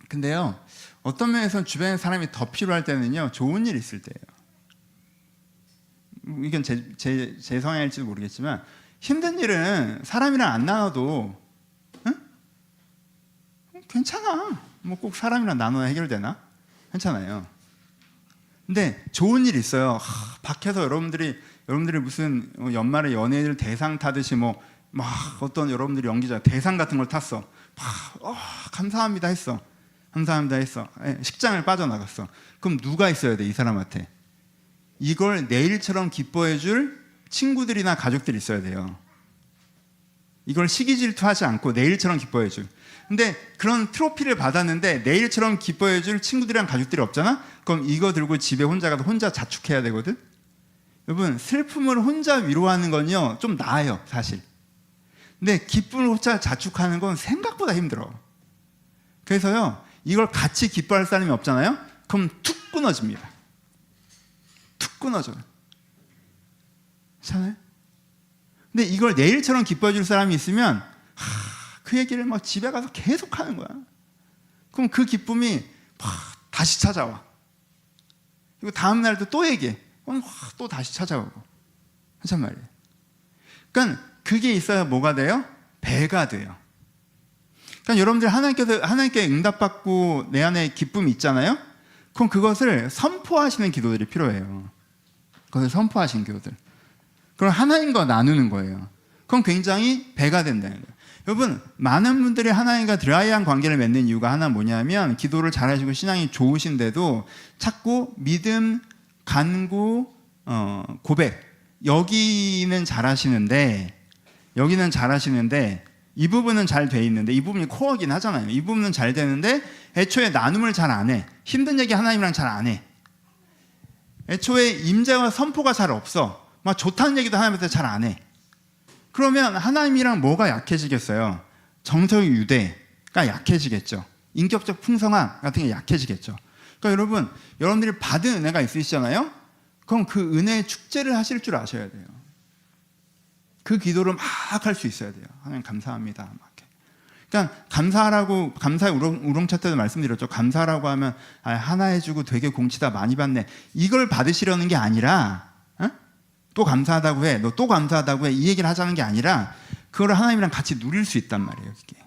근데요, 어떤 면에서는 주변에 사람이 더 필요할 때는요, 좋은 일이 있을 때예요. 이건 제 성향일지도 모르겠지만, 힘든 일은 사람이랑 안 나눠도 괜찮아. 뭐 꼭 사람이랑 나눠야 해결되나? 괜찮아요. 근데 좋은 일이 있어요. 밖에서 여러분들이 무슨 연말에 연예인들 대상 타듯이 막 어떤 여러분들이 연기자 대상 같은 걸 탔어. 감사합니다 했어. 식장을 빠져나갔어. 그럼 누가 있어야 돼? 이 사람한테. 이걸 내일처럼 기뻐해 줄 친구들이나 가족들이 있어야 돼요. 이걸 시기 질투하지 않고 내일처럼 기뻐해 줄. 근데 그런 트로피를 받았는데 내일처럼 기뻐해 줄 친구들이랑 가족들이 없잖아? 그럼 이거 들고 집에 혼자 가서 혼자 자축해야 되거든? 여러분, 슬픔을 혼자 위로하는 건요, 좀 나아요, 사실. 근데 기쁨을 혼자 자축하는 건 생각보다 힘들어. 그래서요, 이걸 같이 기뻐할 사람이 없잖아요? 그럼 툭 끊어집니다. 툭 끊어져요. 괜찮아요? 근데 이걸 내일처럼 기뻐해 줄 사람이 있으면 그 얘기를 막 집에 가서 계속 하는 거야. 그럼 그 기쁨이 다시 찾아와. 그리고 다음 날도 또 얘기해. 그럼 또 다시 찾아오고. 한참 말이에요. 그러니까 그게 있어야 뭐가 돼요? 배가 돼요. 그러니까 여러분들 하나님께 응답받고 내 안에 기쁨이 있잖아요? 그럼 그것을 선포하시는 기도들이 필요해요. 그것을 선포하시는 기도들. 그럼 하나님과 나누는 거예요. 그럼 굉장히 배가 된다는 거예요. 여러분, 많은 분들이 하나님과 드라이한 관계를 맺는 이유가 하나 뭐냐면, 기도를 잘하시고 신앙이 좋으신데도 자꾸 믿음, 간구, 고백, 여기는 잘하시는데 이 부분은 잘 돼 있는데, 이 부분이 코어긴 하잖아요. 이 부분은 잘 되는데 애초에 나눔을 잘 안 해. 힘든 얘기 하나님이랑 잘 안 해. 애초에 임재와 선포가 잘 없어. 막 좋다는 얘기도 하나님한테 잘 안 해. 그러면 하나님이랑 뭐가 약해지겠어요? 정서의 유대가 약해지겠죠. 인격적 풍성함 같은 게 약해지겠죠. 그러니까 여러분들이 받은 은혜가 있으시잖아요? 그럼 그 은혜의 축제를 하실 줄 아셔야 돼요. 그 기도를 막 할 수 있어야 돼요. 하나님 감사합니다. 막. 그러니까 감사의 우롱차 때도 말씀드렸죠. 감사라고 하면 하나 해주고 되게 공치다 많이 받네. 이걸 받으시려는 게 아니라, 또 감사하다고 해, 너 또 감사하다고 해, 이 얘기를 하자는 게 아니라 그걸 하나님이랑 같이 누릴 수 있단 말이에요. 이게.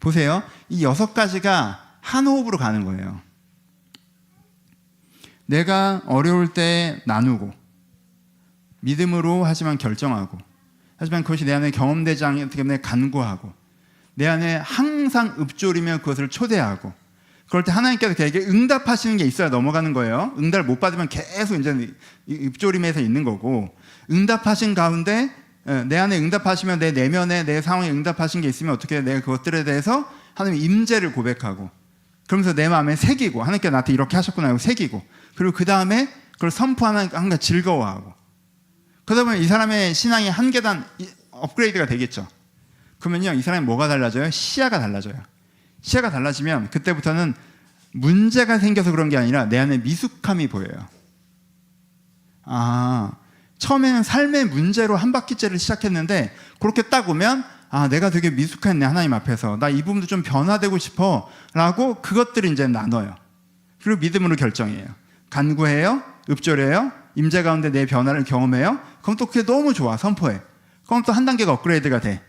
보세요. 이 6가지가 한 호흡으로 가는 거예요. 내가 어려울 때 나누고, 믿음으로 하지만 결정하고, 하지만 그것이 내 안에 경험되지 않기 때문에 간구하고, 내 안에 항상 읊조리며 그것을 초대하고, 그럴 때 하나님께서 그에게 응답하시는 게 있어야 넘어가는 거예요. 응답을 못 받으면 계속 이제 읊조림에서 있는 거고, 응답하신 가운데 내 안에 응답하시면 내 내면에 내 상황에 응답하신 게 있으면 어떻게 해? 내가 그것들에 대해서 하나님의 임재를 고백하고, 그러면서 내 마음에 새기고, 하나님께서 나한테 이렇게 하셨구나 하고 새기고, 그리고 그 다음에 그걸 선포하는 한가 즐거워하고, 그러다 보면 이 사람의 신앙이 한 계단 업그레이드가 되겠죠. 그러면요, 이 사람이 뭐가 달라져요? 시야가 달라져요. 시야가 달라지면 그때부터는 문제가 생겨서 그런 게 아니라 내 안에 미숙함이 보여요. 처음에는 삶의 문제로 한 바퀴째를 시작했는데 그렇게 딱 오면 내가 되게 미숙했네 하나님 앞에서 나 이 부분도 좀 변화되고 싶어 라고 그것들을 이제 나눠요. 그리고 믿음으로 결정해요. 간구해요, 읍조려요, 임재 가운데 내 변화를 경험해요. 그럼 또 그게 너무 좋아, 선포해. 그럼 또 한 단계가 업그레이드가 돼.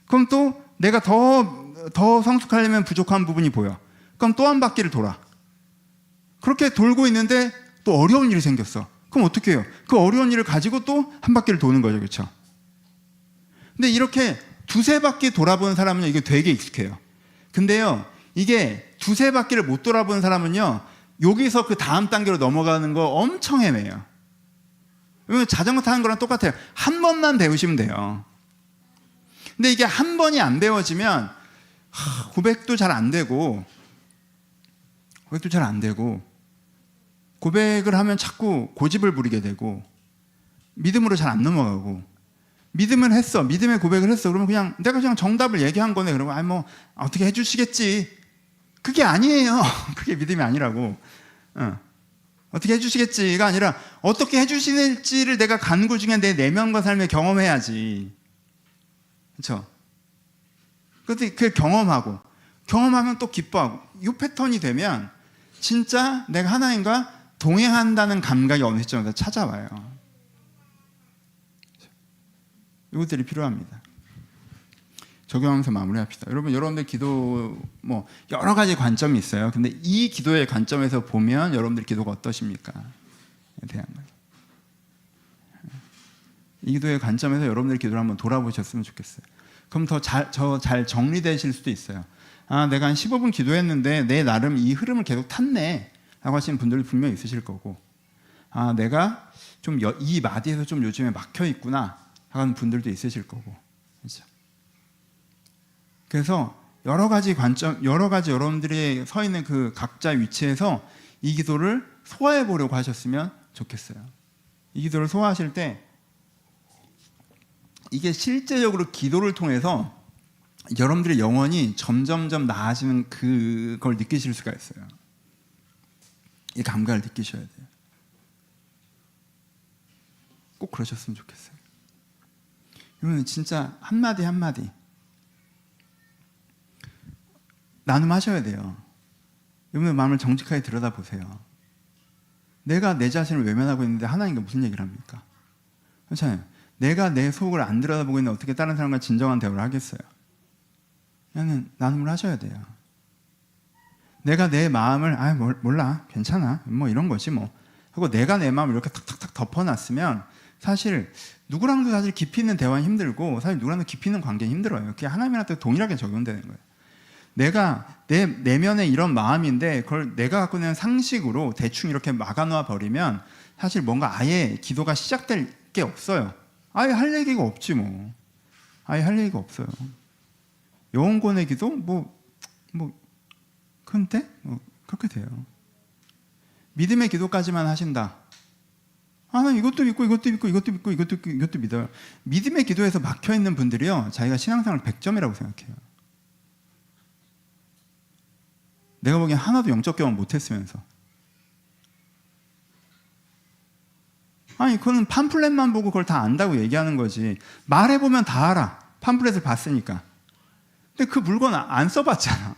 그럼 또 내가 더 성숙하려면 부족한 부분이 보여. 그럼 또 한 바퀴를 돌아. 그렇게 돌고 있는데 또 어려운 일이 생겼어. 그럼 어떻게 해요? 그 어려운 일을 가지고 또 한 바퀴를 도는 거죠. 그렇죠? 근데 이렇게 두세 바퀴 돌아보는 사람은 이게 되게 익숙해요. 근데요, 이게 두세 바퀴를 못 돌아보는 사람은요, 여기서 그 다음 단계로 넘어가는 거 엄청 헤매요. 왜냐면 자전거 타는 거랑 똑같아요. 한 번만 배우시면 돼요. 근데 이게 한 번이 안 배워지면 고백도 잘 안 되고 고백을 하면 자꾸 고집을 부리게 되고 믿음으로 잘 안 넘어가고 믿음을 했어. 믿음의 고백을 했어. 그러면 그냥 내가 그냥 정답을 얘기한 거네. 그러면 뭐 어떻게 해주시겠지. 그게 아니에요. 그게 믿음이 아니라고. 어떻게 해주시겠지가 아니라 어떻게 해주실지를 내가 간구 중에 내 내면과 삶에 경험해야지. 그렇죠? 그 경험하면 또 기뻐하고 이 패턴이 되면 진짜 내가 하나님과 동행한다는 감각이 어느 시점에서 찾아와요. 이것들이 필요합니다. 적용하면서 마무리합시다. 여러분들 기도 뭐 여러 가지 관점이 있어요. 근데 이 기도의 관점에서 보면 여러분들 기도가 어떠십니까? 대한 거예요. 이 기도의 관점에서 여러분들 기도를 한번 돌아보셨으면 좋겠어요. 그럼 더 잘 정리되실 수도 있어요. 내가 한 15분 기도했는데 내 나름 이 흐름을 계속 탔네 라고 하시는 분들도 분명히 있으실 거고, 내가 좀 이 마디에서 좀 요즘에 막혀 있구나 하는 분들도 있으실 거고. 그렇죠? 그래서 여러 가지 여러분들이 서 있는 그 각자 위치에서 이 기도를 소화해 보려고 하셨으면 좋겠어요. 이 기도를 소화하실 때 이게 실제적으로 기도를 통해서 여러분들의 영혼이 점점점 나아지는 그걸 느끼실 수가 있어요. 이 감각을 느끼셔야 돼요. 꼭 그러셨으면 좋겠어요. 이거는 진짜 한마디 한마디 나눔하셔야 돼요. 여러분의 마음을 정직하게 들여다보세요. 내가 내 자신을 외면하고 있는데 하나님과 무슨 얘기를 합니까? 그렇잖아요. 내가 내 속을 안 들여다보고 있는데 어떻게 다른 사람과 진정한 대화를 하겠어요? 그냥 나눔을 하셔야 돼요. 내가 내 마음을 몰라 괜찮아 뭐 이런 거지 뭐 하고 내가 내 마음을 이렇게 탁탁탁 덮어놨으면 사실 누구랑도 사실 깊이 있는 대화는 힘들고 사실 누구랑도 깊이 있는 관계는 힘들어요. 그게 하나님한테 동일하게 적용되는 거예요. 내가 내 내면에 이런 마음인데 그걸 내가 갖고 있는 상식으로 대충 이렇게 막아놓아 버리면 사실 뭔가 아예 기도가 시작될 게 없어요. 아예 할 얘기가 없지 뭐. 아예 할 얘기가 없어요. 영혼권의 기도? 근데 그렇게 돼요. 믿음의 기도까지만 하신다. 나 이것도 믿고 이것도 믿어요. 믿음의 기도에서 막혀있는 분들이요, 자기가 신앙생활 100점이라고 생각해요. 내가 보기엔 하나도 영적 경험 못했으면서. 그거는 팜플렛만 보고 그걸 다 안다고 얘기하는 거지. 말해보면 다 알아. 팜플렛을 봤으니까. 근데 그 물건 안 써봤잖아.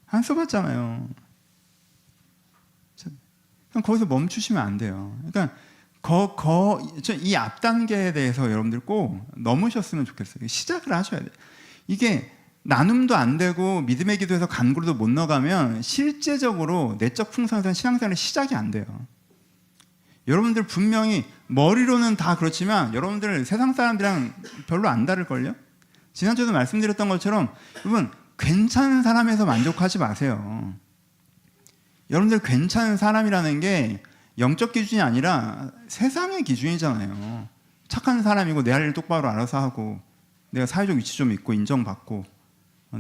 안 써봤잖아요. 그럼 거기서 멈추시면 안 돼요. 그러니까 이 앞단계에 대해서 여러분들 꼭 넘으셨으면 좋겠어요. 시작을 하셔야 돼요. 이게 나눔도 안 되고 믿음의 기도에서 간구로도 못 넣어가면 실제적으로 내적 풍성에서는 신앙생활의 시작이 안 돼요. 여러분들 분명히 머리로는 다 그렇지만 여러분들 세상 사람들이랑 별로 안 다를걸요? 지난주에도 말씀드렸던 것처럼 여러분 괜찮은 사람에서 만족하지 마세요. 여러분들 괜찮은 사람이라는 게 영적 기준이 아니라 세상의 기준이잖아요. 착한 사람이고 내 할 일 똑바로 알아서 하고 내가 사회적 위치 좀 있고 인정받고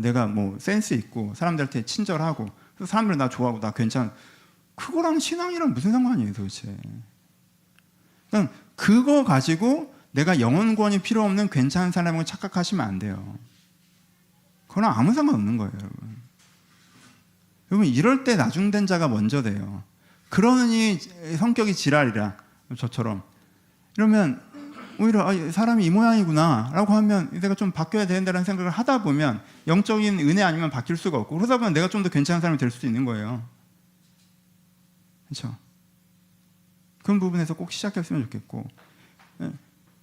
내가 뭐 센스 있고 사람들한테 친절하고 그래서 사람들 나 좋아하고 나 괜찮아. 그거랑 신앙이랑 무슨 상관이에요 도대체. 그러니까 그거 가지고 내가 영혼 구원이 필요 없는 괜찮은 사람이라고 착각하시면 안 돼요. 그거랑 아무 상관없는 거예요, 여러분. 여러분 이럴 때 나중된 자가 먼저 돼요. 그러니 성격이 지랄이라 저처럼 이러면 오히려 사람이 이 모양이구나 라고 하면 내가 좀 바뀌어야 된다는 생각을 하다 보면 영적인 은혜 아니면 바뀔 수가 없고 그러다 보면 내가 좀 더 괜찮은 사람이 될 수도 있는 거예요. 그렇죠? 그런 부분에서 꼭 시작했으면 좋겠고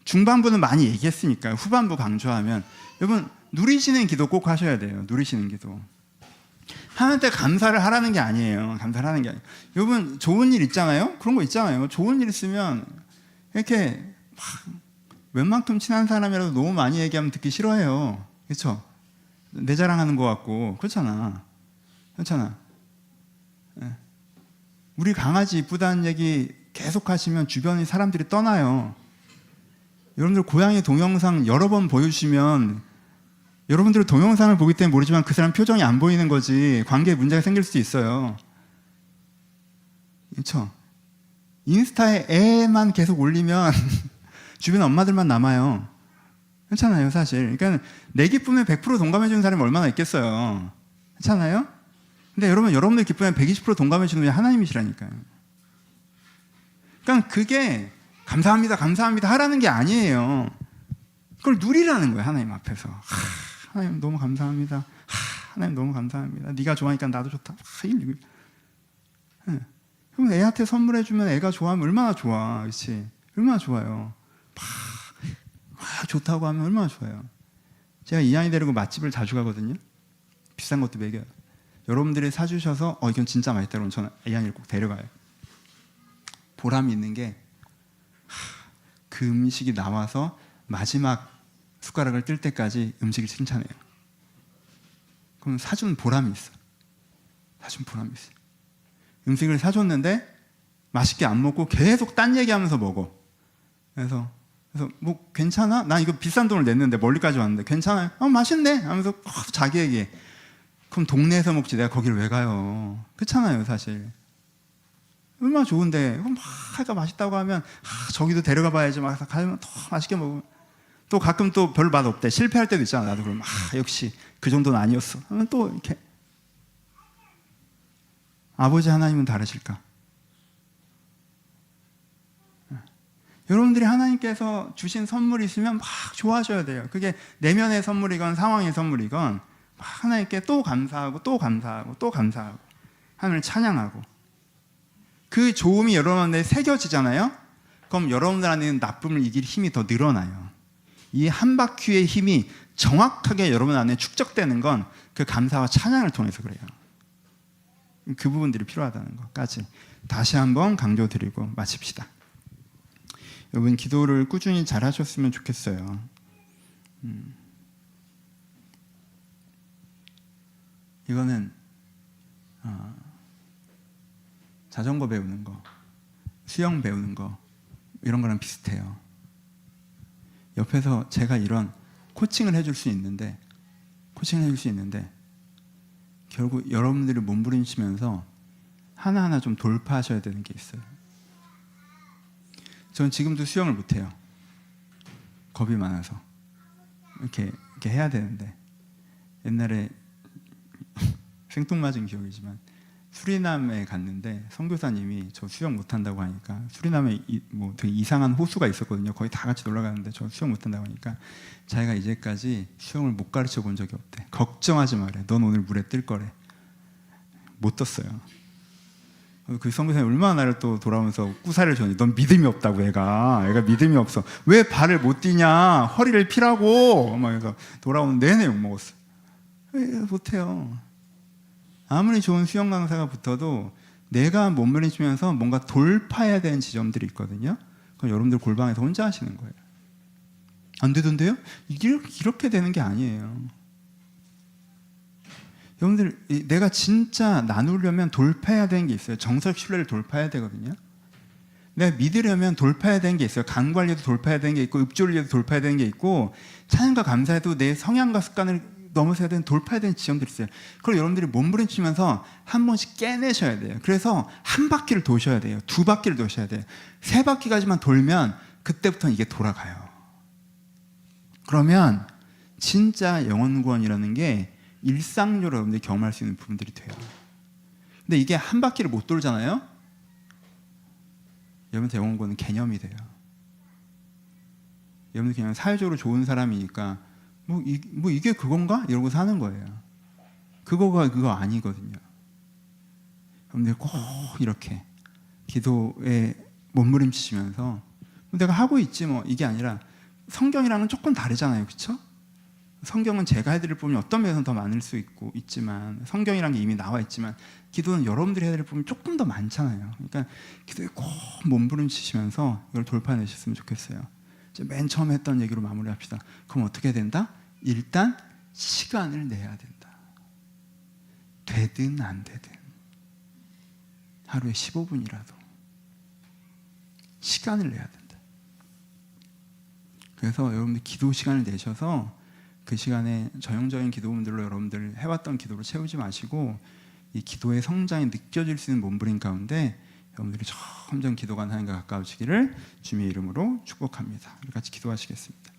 중반부는 많이 얘기했으니까 후반부 강조하면 여러분 누리시는 기도 꼭 하셔야 돼요. 누리시는 기도. 하나님께 감사를 하라는 게 아니에요. 감사를 하는 게 아니에요. 여러분 좋은 일 있잖아요. 그런 거 있잖아요. 좋은 일 있으면 이렇게 웬만큼 친한 사람이라도 너무 많이 얘기하면 듣기 싫어해요. 그렇죠? 내 자랑하는 것 같고 그렇잖아. 우리 강아지 이쁘다는 얘기 계속 하시면 주변의 사람들이 떠나요. 여러분들 고양이 동영상 여러 번 보여주시면 여러분들은 동영상을 보기 때문에 모르지만 그 사람 표정이 안 보이는 거지 관계에 문제가 생길 수도 있어요. 그렇죠? 인스타에 애만 계속 올리면 주변 엄마들만 남아요. 괜찮아요, 사실. 그러니까 내 기쁨에 100% 동감해 주는 사람이 얼마나 있겠어요. 괜찮아요? 근데 여러분, 여러분들 기쁨에 120% 동감해 주는 분이 하나님이시라니까요. 그러니까 그게 감사합니다, 감사합니다 하라는 게 아니에요. 그걸 누리라는 거예요, 하나님 앞에서. 하나님 너무 감사합니다. 하나님 너무 감사합니다. 네가 좋아하니까 나도 좋다. 그럼 애한테 선물해주면 애가 좋아하면 얼마나 좋아, 그렇지? 얼마나 좋아요. 좋다고 하면 얼마나 좋아요. 제가 이한이 데리고 맛집을 자주 가거든요. 비싼 것도 먹여요. 여러분들이 사주셔서 이건 진짜 맛있다 그러면 저는 이한이를 꼭 데려가요. 보람이 있는 게 그 음식이 나와서 마지막 숟가락을 뜰 때까지 음식을 칭찬해요. 그럼 사준 보람이 있어. 사준 보람이 있어. 음식을 사줬는데 맛있게 안 먹고 계속 딴 얘기하면서 먹어. 그래서 뭐 괜찮아? 난 이거 비싼 돈을 냈는데 멀리까지 왔는데 괜찮아요? 맛있네 하면서 자기 얘기해. 그럼 동네에서 먹지 내가 거기를 왜 가요? 그렇잖아요, 사실. 얼마나 좋은데 막 하니까 맛있다고 하면 저기도 데려가 봐야지 막 가면 더 맛있게 먹으면 또 가끔 또 별 맛 없대. 실패할 때도 있잖아. 나도 그러면 역시 그 정도는 아니었어 하면 또 이렇게. 아버지 하나님은 다르실까? 여러분들이 하나님께서 주신 선물이 있으면 막 좋아하셔야 돼요. 그게 내면의 선물이건 상황의 선물이건 막 하나님께 또 감사하고 또 감사하고 또 감사하고 하나님을 찬양하고 그 좋음이 여러분한테 새겨지잖아요. 그럼 여러분들 안에 있는 나쁨을 이길 힘이 더 늘어나요. 이 한 바퀴의 힘이 정확하게 여러분 안에 축적되는 건 그 감사와 찬양을 통해서 그래요. 그 부분들이 필요하다는 것까지 다시 한번 강조드리고 마칩시다. 여러분 기도를 꾸준히 잘 하셨으면 좋겠어요. 이거는 자전거 배우는 거, 수영 배우는 거 이런 거랑 비슷해요. 옆에서 제가 이런 코칭을 해줄 수 있는데 결국 여러분들이 몸부림치면서 하나하나 좀 돌파하셔야 되는 게 있어요. 전 지금도 수영을 못해요. 겁이 많아서 이렇게 해야 되는데 옛날에 생뚱맞은 기억이지만 수리남에 갔는데 선교사님이 저 수영 못한다고 하니까 수리남에 뭐 되게 이상한 호수가 있었거든요. 거의 다 같이 놀러 가는데 저 수영 못한다고 하니까 자기가 이제까지 수영을 못 가르쳐 본 적이 없대. 걱정하지 마래. 넌 오늘 물에 뜰 거래. 못 떴어요. 그 선교사님 얼마나 나를 또 돌아오면서 꾸사를 줬니. 넌 믿음이 없다고 애가 믿음이 없어. 왜 발을 못 뛰냐. 허리를 피라고. 막 해서 돌아오는 내내 욕먹었어. 못해요. 아무리 좋은 수영 강사가 붙어도 내가 몸부림치면서 뭔가 돌파해야 되는 지점들이 있거든요. 그럼 여러분들 골방에서 혼자 하시는 거예요. 안 되던데요? 이렇게 되는 게 아니에요. 여러분들 내가 진짜 나누려면 돌파해야 되는 게 있어요. 정석 신뢰를 돌파해야 되거든요. 내가 믿으려면 돌파해야 되는 게 있어요. 간 관리도 돌파해야 되는 게 있고 읍조리도 돌파해야 되는 게 있고 찬양과 감사에도 내 성향과 습관을 넘어서야 되는 돌파해야 되는 지점들이 있어요. 그걸 여러분들이 몸부림치면서 한 번씩 깨내셔야 돼요. 그래서 한 바퀴를 도셔야 돼요. 두 바퀴를 도셔야 돼요. 세 바퀴까지만 돌면 그때부터는 이게 돌아가요. 그러면 진짜 영혼구원이라는 게 일상적으로 여러분들이 경험할 수 있는 부분들이 돼요. 근데 이게 한 바퀴를 못 돌잖아요. 여러분한테 영혼권은 개념이 돼요. 여러분들 그냥 사회적으로 좋은 사람이니까 뭐 이게 그건가? 이러고 사는 거예요. 그거가 그거 아니거든요. 여러분들 꼭 이렇게 기도에 몸부림치시면서 내가 하고 있지 뭐 이게 아니라 성경이랑은 조금 다르잖아요. 그렇죠? 성경은 제가 해드릴 부분이 어떤 면에서는 더 많을 수 있지만 성경이란 게 이미 나와 있지만 기도는 여러분들이 해드릴 부분이 조금 더 많잖아요. 그러니까 기도에 꼭 몸부림치시면서 이걸 돌파해내셨으면 좋겠어요. 이제 맨 처음 했던 얘기로 마무리합시다. 그럼 어떻게 된다? 일단 시간을 내야 된다. 되든 안 되든 하루에 15분이라도 시간을 내야 된다. 그래서 여러분들 기도 시간을 내셔서 그 시간에 전형적인 기도문들로 여러분들 해왔던 기도로 채우지 마시고 이 기도의 성장이 느껴질 수 있는 몸부림 가운데 여러분들이 점점 기도가 하나님과 가까워지기를 주님의 이름으로 축복합니다. 우리 같이 기도하시겠습니다.